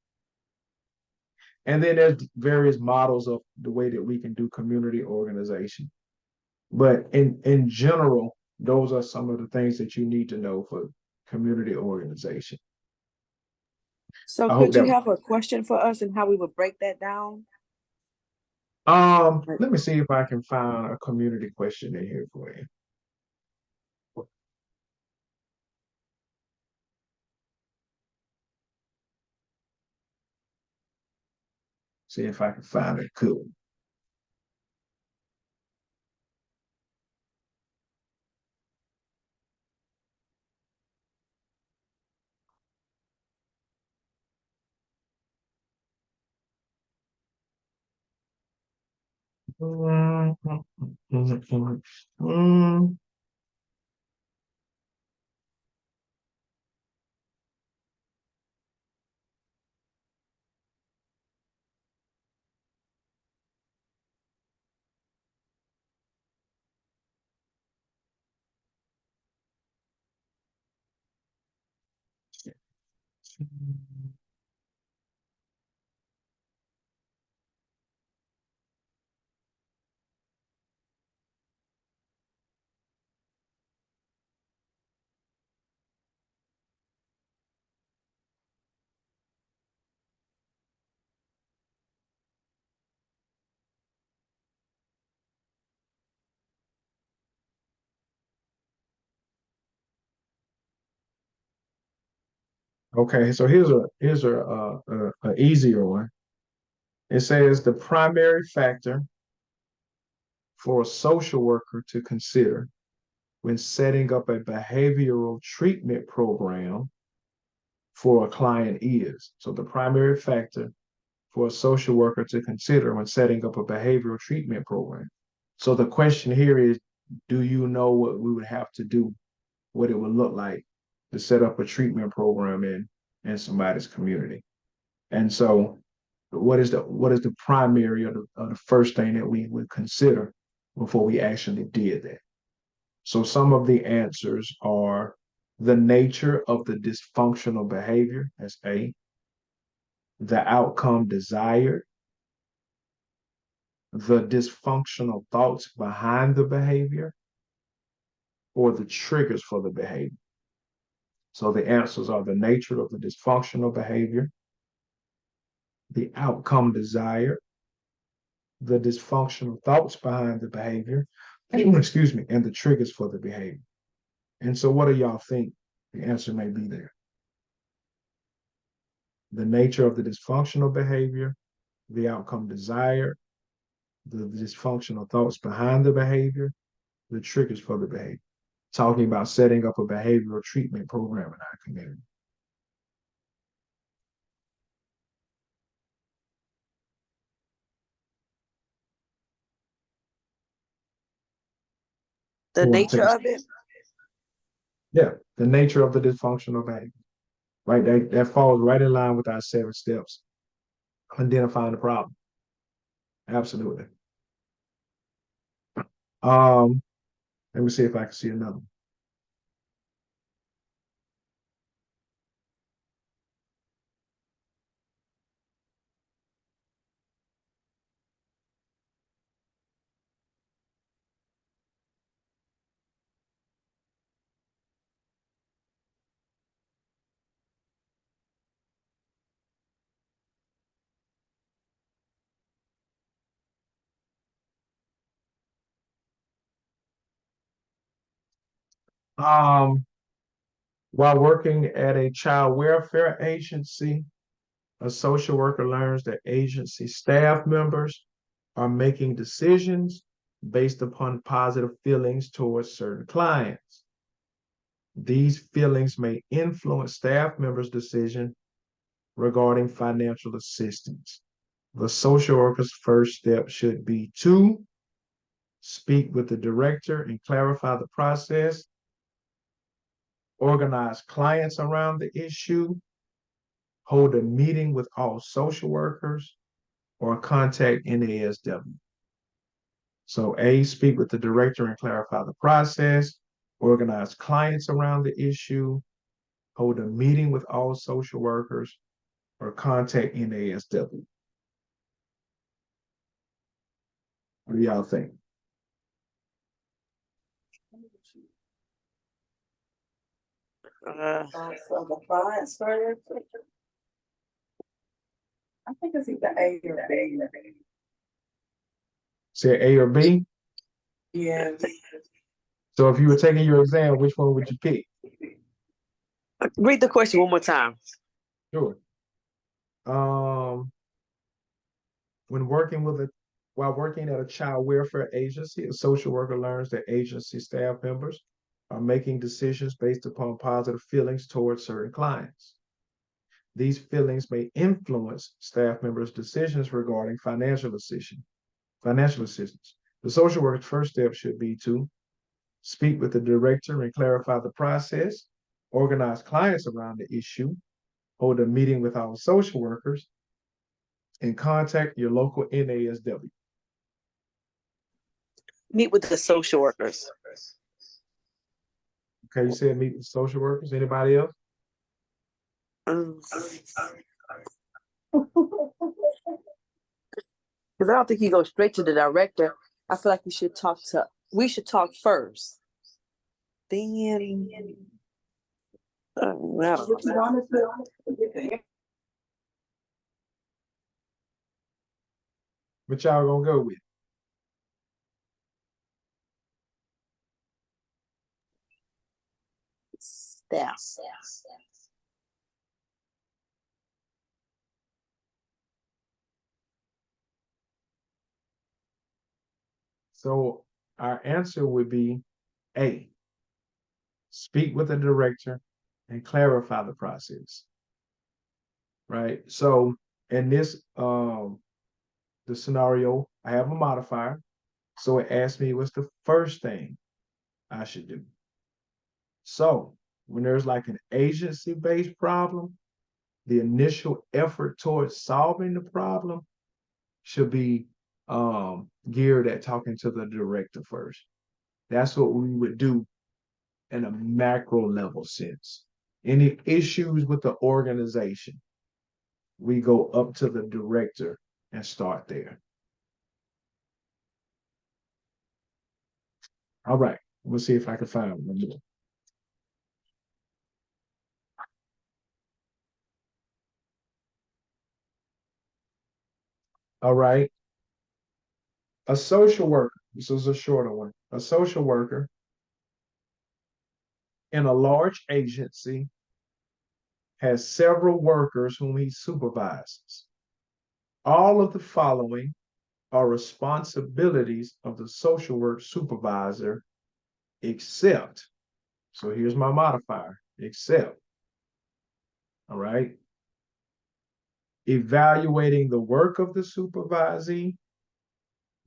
And then there's various models of the way that we can do community organization. But in general, those are some of the things that you need to know for community organization. So I hope could you that. have a question for us and how we would break that down? Let me see if I can find a community question in here for you. See if I can find it. Cool. Okay, so here's a easier one. It says the primary factor for a social worker to consider when setting up a behavioral treatment program for a client is. So the primary factor for a social worker to consider when setting up a behavioral treatment program. So the question here is, do you know what we would have to do, what it would look like to set up a treatment program in somebody's community? And so what is the primary or the first thing that we would consider before we actually did that? So some of the answers are the nature of the dysfunctional behavior, that's A, the outcome desired, the dysfunctional thoughts behind the behavior, or the triggers for the behavior. So the answers are the nature of the dysfunctional behavior, the outcome desired, the dysfunctional thoughts behind the behavior, excuse me, and the triggers for the behavior. And so what do y'all think the answer may be there? The nature of the dysfunctional behavior, the outcome desired, the dysfunctional thoughts behind the behavior, the triggers for the behavior. Talking about setting up a behavioral treatment program in our community. The nature of it. Yeah, the nature of the dysfunctional behavior. Right, that falls right in line with our 7 steps. Identifying the problem. Absolutely. Let me see if I can see another one. While working at a child welfare agency, a social worker learns that agency staff members are making decisions based upon positive feelings towards certain clients. These feelings may influence staff members' decision regarding financial assistance. The social worker's first step should be to speak with the director and clarify the process, organize clients around the issue, hold a meeting with all social workers, or contact NASW. So A, speak with the director and clarify the process, organize clients around the issue, hold a meeting with all social workers, or contact NASW. What do y'all think? So the clients first. I think it's either A or B. Say A or B? Yeah. So if you were taking your exam, which one would you pick? Read the question one more time. Sure. When working with a While working at a child welfare agency, a social worker learns that agency staff members are making decisions based upon positive feelings towards certain clients. These feelings may influence staff members' decisions regarding financial assistance. The social worker's first step should be to speak with the director and clarify the process, organize clients around the issue, hold a meeting with our social workers, and contact your local NASW. Meet with the social workers. Okay, you said meet with social workers. Anybody else? Because I don't think you go straight to the director. I feel like we should talk first. Then, I don't What you know. want us to get the What y'all gonna go with? Staff. So our answer would be A, speak with the director and clarify the process. Right. So in this the scenario, I have a modifier. So it asked me what's the first thing I should do. So when there's like an agency-based problem, the initial effort towards solving the problem should be geared at talking to the director first. That's what we would do in a macro level sense. Any issues with the organization, we go up to the director and start there. All right, we'll see if I can find one more. All right, a social worker, this is a shorter one. A social worker in a large agency has several workers whom he supervises. All of the following are responsibilities of the social work supervisor, except, so here's my modifier, except, all right, evaluating the work of the supervisee,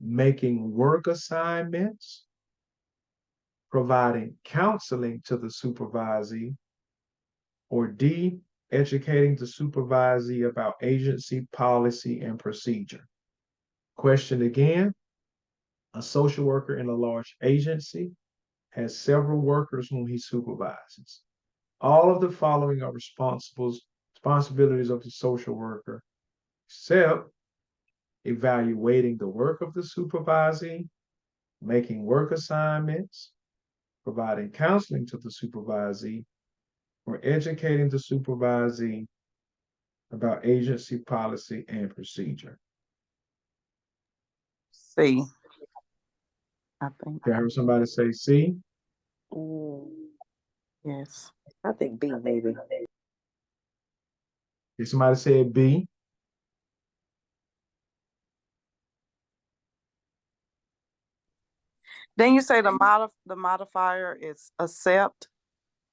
making work assignments, providing counseling to the supervisee, or D, educating the supervisee about agency policy and procedure. Question again, a social worker in a large agency has several workers whom he supervises. All of the following are responsibilities of the social worker, except evaluating the work of the supervisee, making work assignments, providing counseling to the supervisee, or educating the supervisee about agency policy and procedure. C, I think. I heard somebody say C. Yes. I think B maybe. Did somebody say B? Then you say the modifier is accept.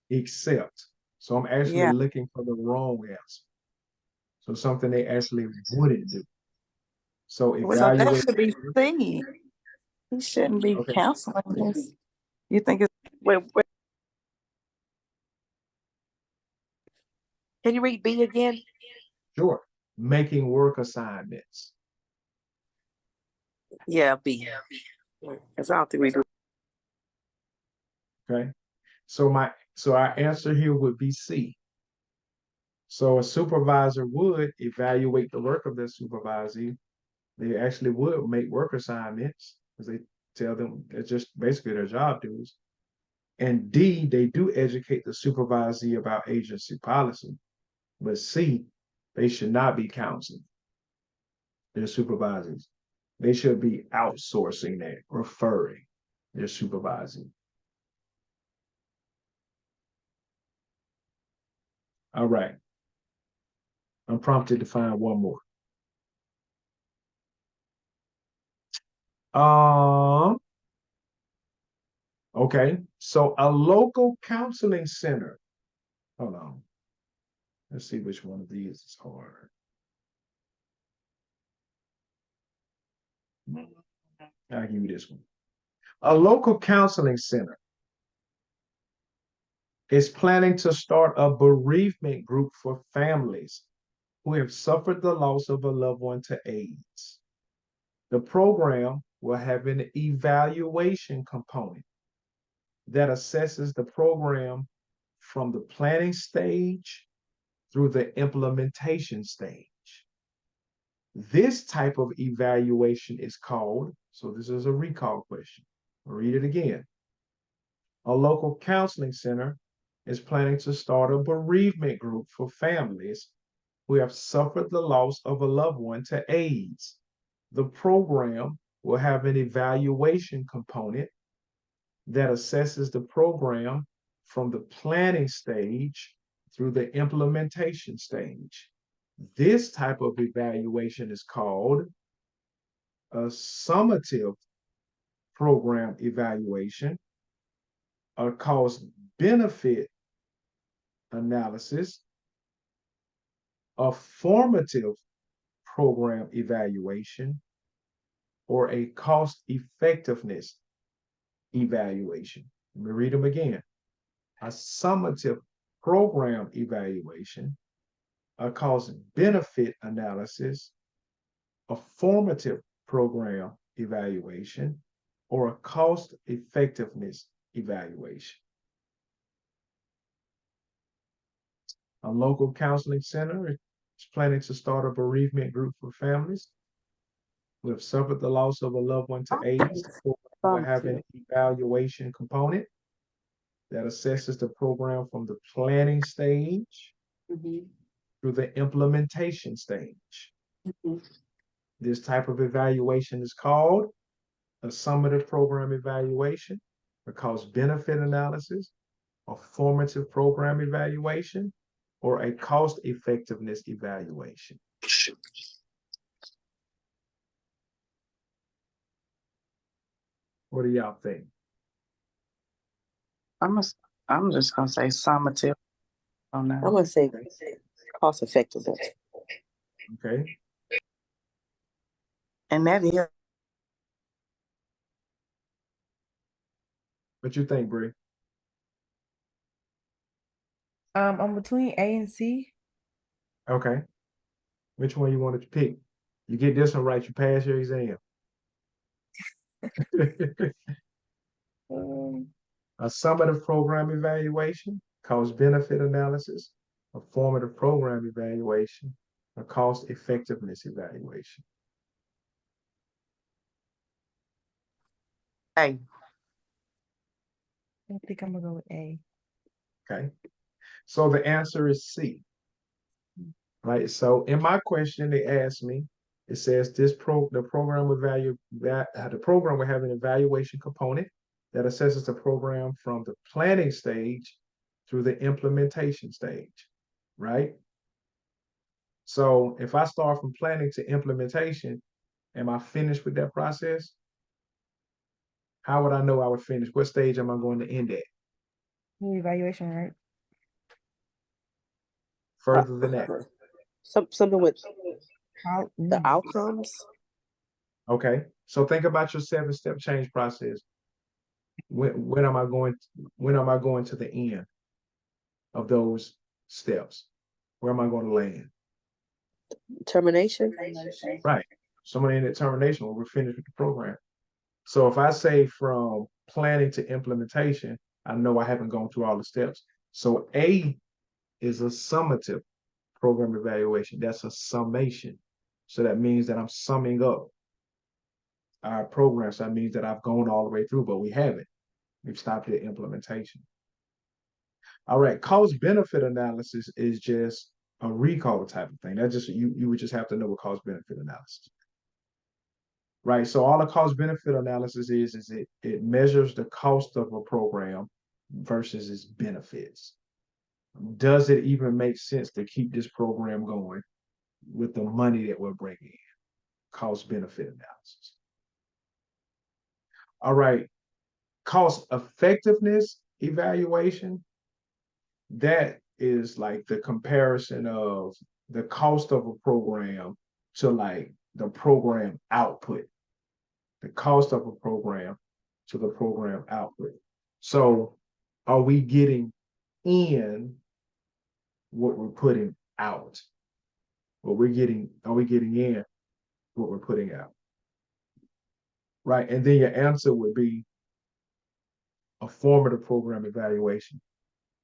Except. So I'm actually Yeah. looking for the wrong answer. So something they actually wouldn't do. So So that evaluate. should be C. He shouldn't be Okay. canceling this. You think it's wait, Can you read B again? Sure. Making work assignments. Yeah, B. Because I don't think we do. Okay. So our answer here would be C. So a supervisor would evaluate the work of their supervisee. They actually would make work assignments because they tell them it's just basically their job duties. And D, they do educate the supervisee about agency policy. But C, they should not be counseling their supervisors. They should be outsourcing that, referring their supervising. All right. I'm prompted to find one more. Okay. So a local counseling center. Hold on. Let's see which one of these is hard. I'll give you this one. A local counseling center is planning to start a bereavement group for families who have suffered the loss of a loved one to AIDS. The program will have an evaluation component that assesses the program from the planning stage through the implementation stage. This type of evaluation is called, so this is a recall question. I'll read it again. A local counseling center is planning to start a bereavement group for families who have suffered the loss of a loved one to AIDS. The program will have an evaluation component that assesses the program from the planning stage through the implementation stage. This type of evaluation is called a summative program evaluation, a cost benefit analysis, a formative program evaluation, or a cost effectiveness evaluation. Let me read them again. A summative program evaluation, a cost benefit analysis, a formative program evaluation, or a cost effectiveness evaluation. A local counseling center is planning to start a bereavement group for families who have suffered the loss of a loved one to AIDS. We'll have an evaluation component that assesses the program from the planning stage through the implementation stage. This type of evaluation is called a summative program evaluation, a cost benefit analysis, a formative program evaluation, or a cost effectiveness evaluation. What do y'all think? I'm just gonna say summative on that. I'm gonna say cost effectiveness. Okay. And that is What you think, Bree? I'm between A and C. Okay. Which one you wanted to pick? You get this one right, you pass your exam. A summative program evaluation, cost benefit analysis, a formative program evaluation, a cost effectiveness evaluation. A. I think I'm gonna go with A. Okay. So the answer is C. Right. So in my question, they asked me, it says the program will have an evaluation component that assesses the program from the planning stage through the implementation stage. Right. So if I start from planning to implementation, am I finished with that process? How would I know I would finish? What stage am I going to end at? Evaluation, right? Further than that. Something with How, the outcomes. Okay. So think about your 7-step change process. When am I going to the end of those steps? Where am I going to land? Termination. Right. Somebody in determination when we're finished with the program. So if I say from planning to implementation, I know I haven't gone through all the steps. So A is a summative program evaluation. That's a summation. So that means that I'm summing up our program. So that means that I've gone all the way through, but we haven't. We've stopped at implementation. All right, cost benefit analysis is just a recall type of thing. That's just you would just have to know what cost benefit analysis. Right. So all the cost benefit analysis is it measures the cost of a program versus its benefits. Does it even make sense to keep this program going with the money that we're bringing in? Cost benefit analysis. All right. Cost effectiveness evaluation. That is like the comparison of the cost of a program to like the program output, the cost of a program to the program output. So are we getting in what we're putting out? Are we getting in what we're putting out? Right. And then your answer would be a formative program evaluation.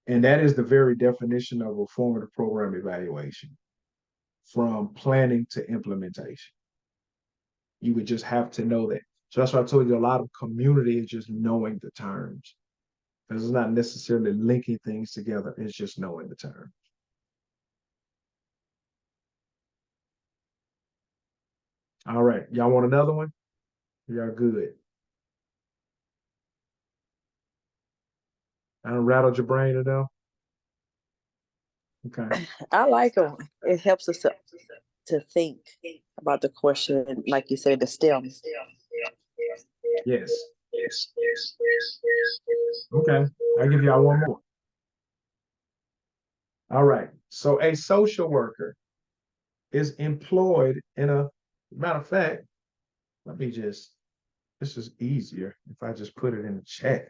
And that is the very definition of a formative program evaluation, from planning to implementation. You would just have to know that. So that's why I told you a lot of community is just knowing the terms. Because it's not necessarily linking things together, it's just knowing the terms. All right. Y'all want another one? Y'all good. I done rattled your brain enough. Okay. I like them. It helps us to think about the question, like you said, the STEM. Yes. Okay. I'll give y'all one more. All right. So a social worker is employed in a, matter of fact, let me just, this is easier if I just put it in the chat.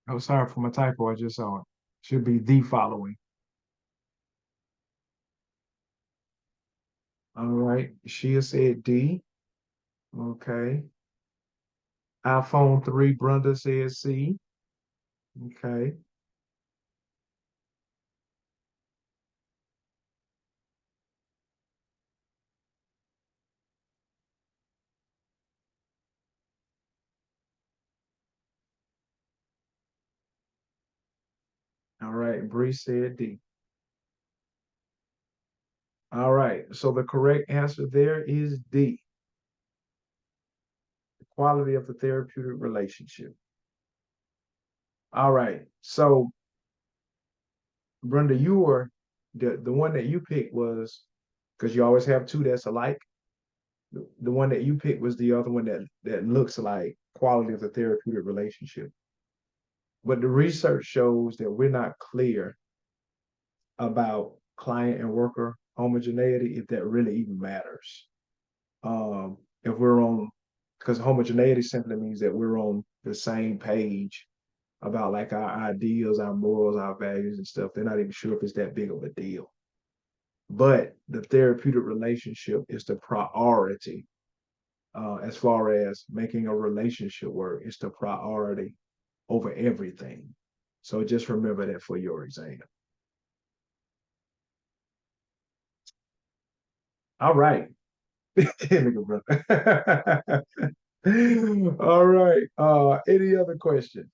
Oh, sorry for my typo. I just saw it. Should be the following. All right. She said D. Okay. iPhone 3, Brenda said C. Okay. All right. Bree said D. All right. So the correct answer there is D. The quality of the therapeutic relationship. All right. So Brenda, you were the one that you picked was, because you always have two that's alike. The one that you picked was the other one that looks like quality of the therapeutic relationship. But the research shows that we're not clear about client and worker homogeneity, if that really even matters. If we're on, because homogeneity simply means that we're on the same page about like our ideals, our morals, our values and stuff. They're not even sure if it's that big of a deal. But the therapeutic relationship is the priority. As far as making a relationship work, it's the priority over everything. So just remember that for your exam. All right. All right. Any other question?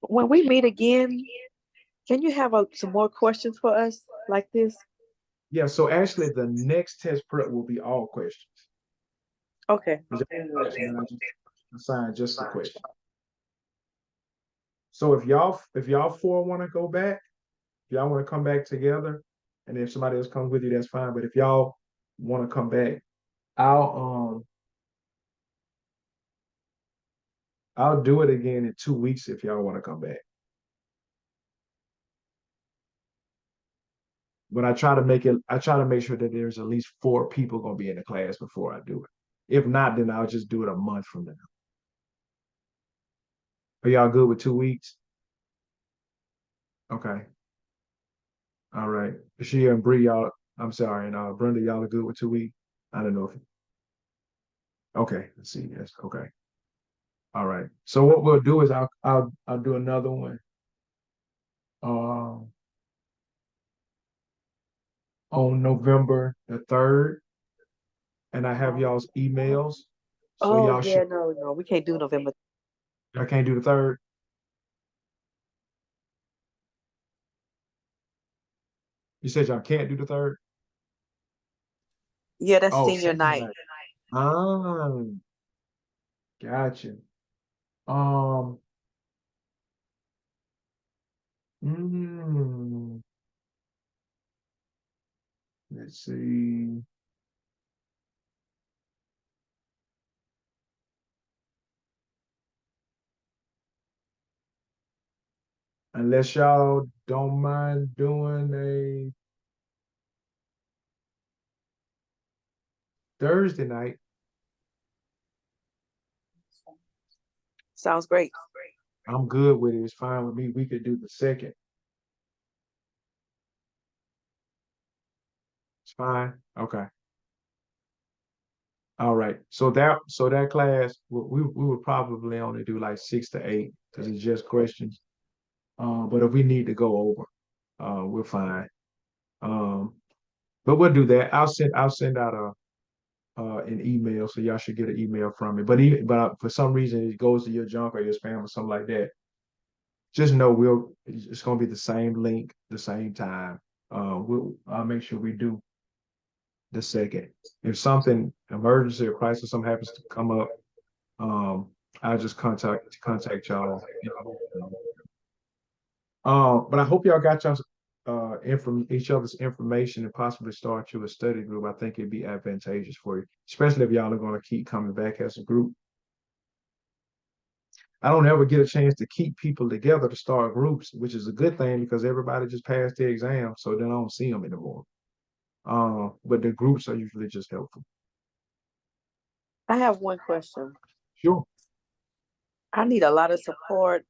When we meet again, can you have some more questions for us like this? Yeah, so actually the next test prep will be all questions. Okay. And then I just assign just the question. So if y'all four want to go back, if y'all want to come back together, and if somebody else comes with you, that's fine. But if y'all want to come back, I'll I'll do it again in 2 weeks if y'all want to come back. But I try to make sure that there's at least 4 people gonna be in the class before I do it. If not, then I'll just do it a month from now. Are y'all good with 2 weeks? Okay. All right. Shia and Bree, y'all, I'm sorry, and Brenda, y'all are good with 2 weeks? I don't know if okay, let's see. Yes, okay. All right. So what we'll do is I'll do another one um on November the 3rd, and I have y'all's emails. So Oh y'all yeah, should no, we can't do November. I can't do the 3rd. You said y'all can't do the 3rd? Yeah, that's Oh, senior senior night. night. Ah, gotcha. Um, mm, let's see. Unless y'all don't mind doing a Thursday night, Sounds great. I'm good with it. It's fine with me. We could do the 2nd. It's fine. Okay. All right. So that class, we would probably only do like 6 to 8 because it's just questions. But if we need to go over, we're fine. Um, but we'll do that. I'll send out an email, so y'all should get an email from me. But for some reason it goes to your junk or your spam or something like that. Just know it's gonna be the same link, the same time. I'll make sure we do the 2nd. If something emergency or crisis, something happens to come up, I'll just contact y'all. But I hope y'all got y'all each other's information and possibly start you a study group. I think it'd be advantageous for you, especially if y'all are going to keep coming back as a group. I don't ever get a chance to keep people together to start groups, which is a good thing because everybody just passed their exam, so then I don't see them anymore. But the groups are usually just helpful. I have one question. Sure. I need a lot of support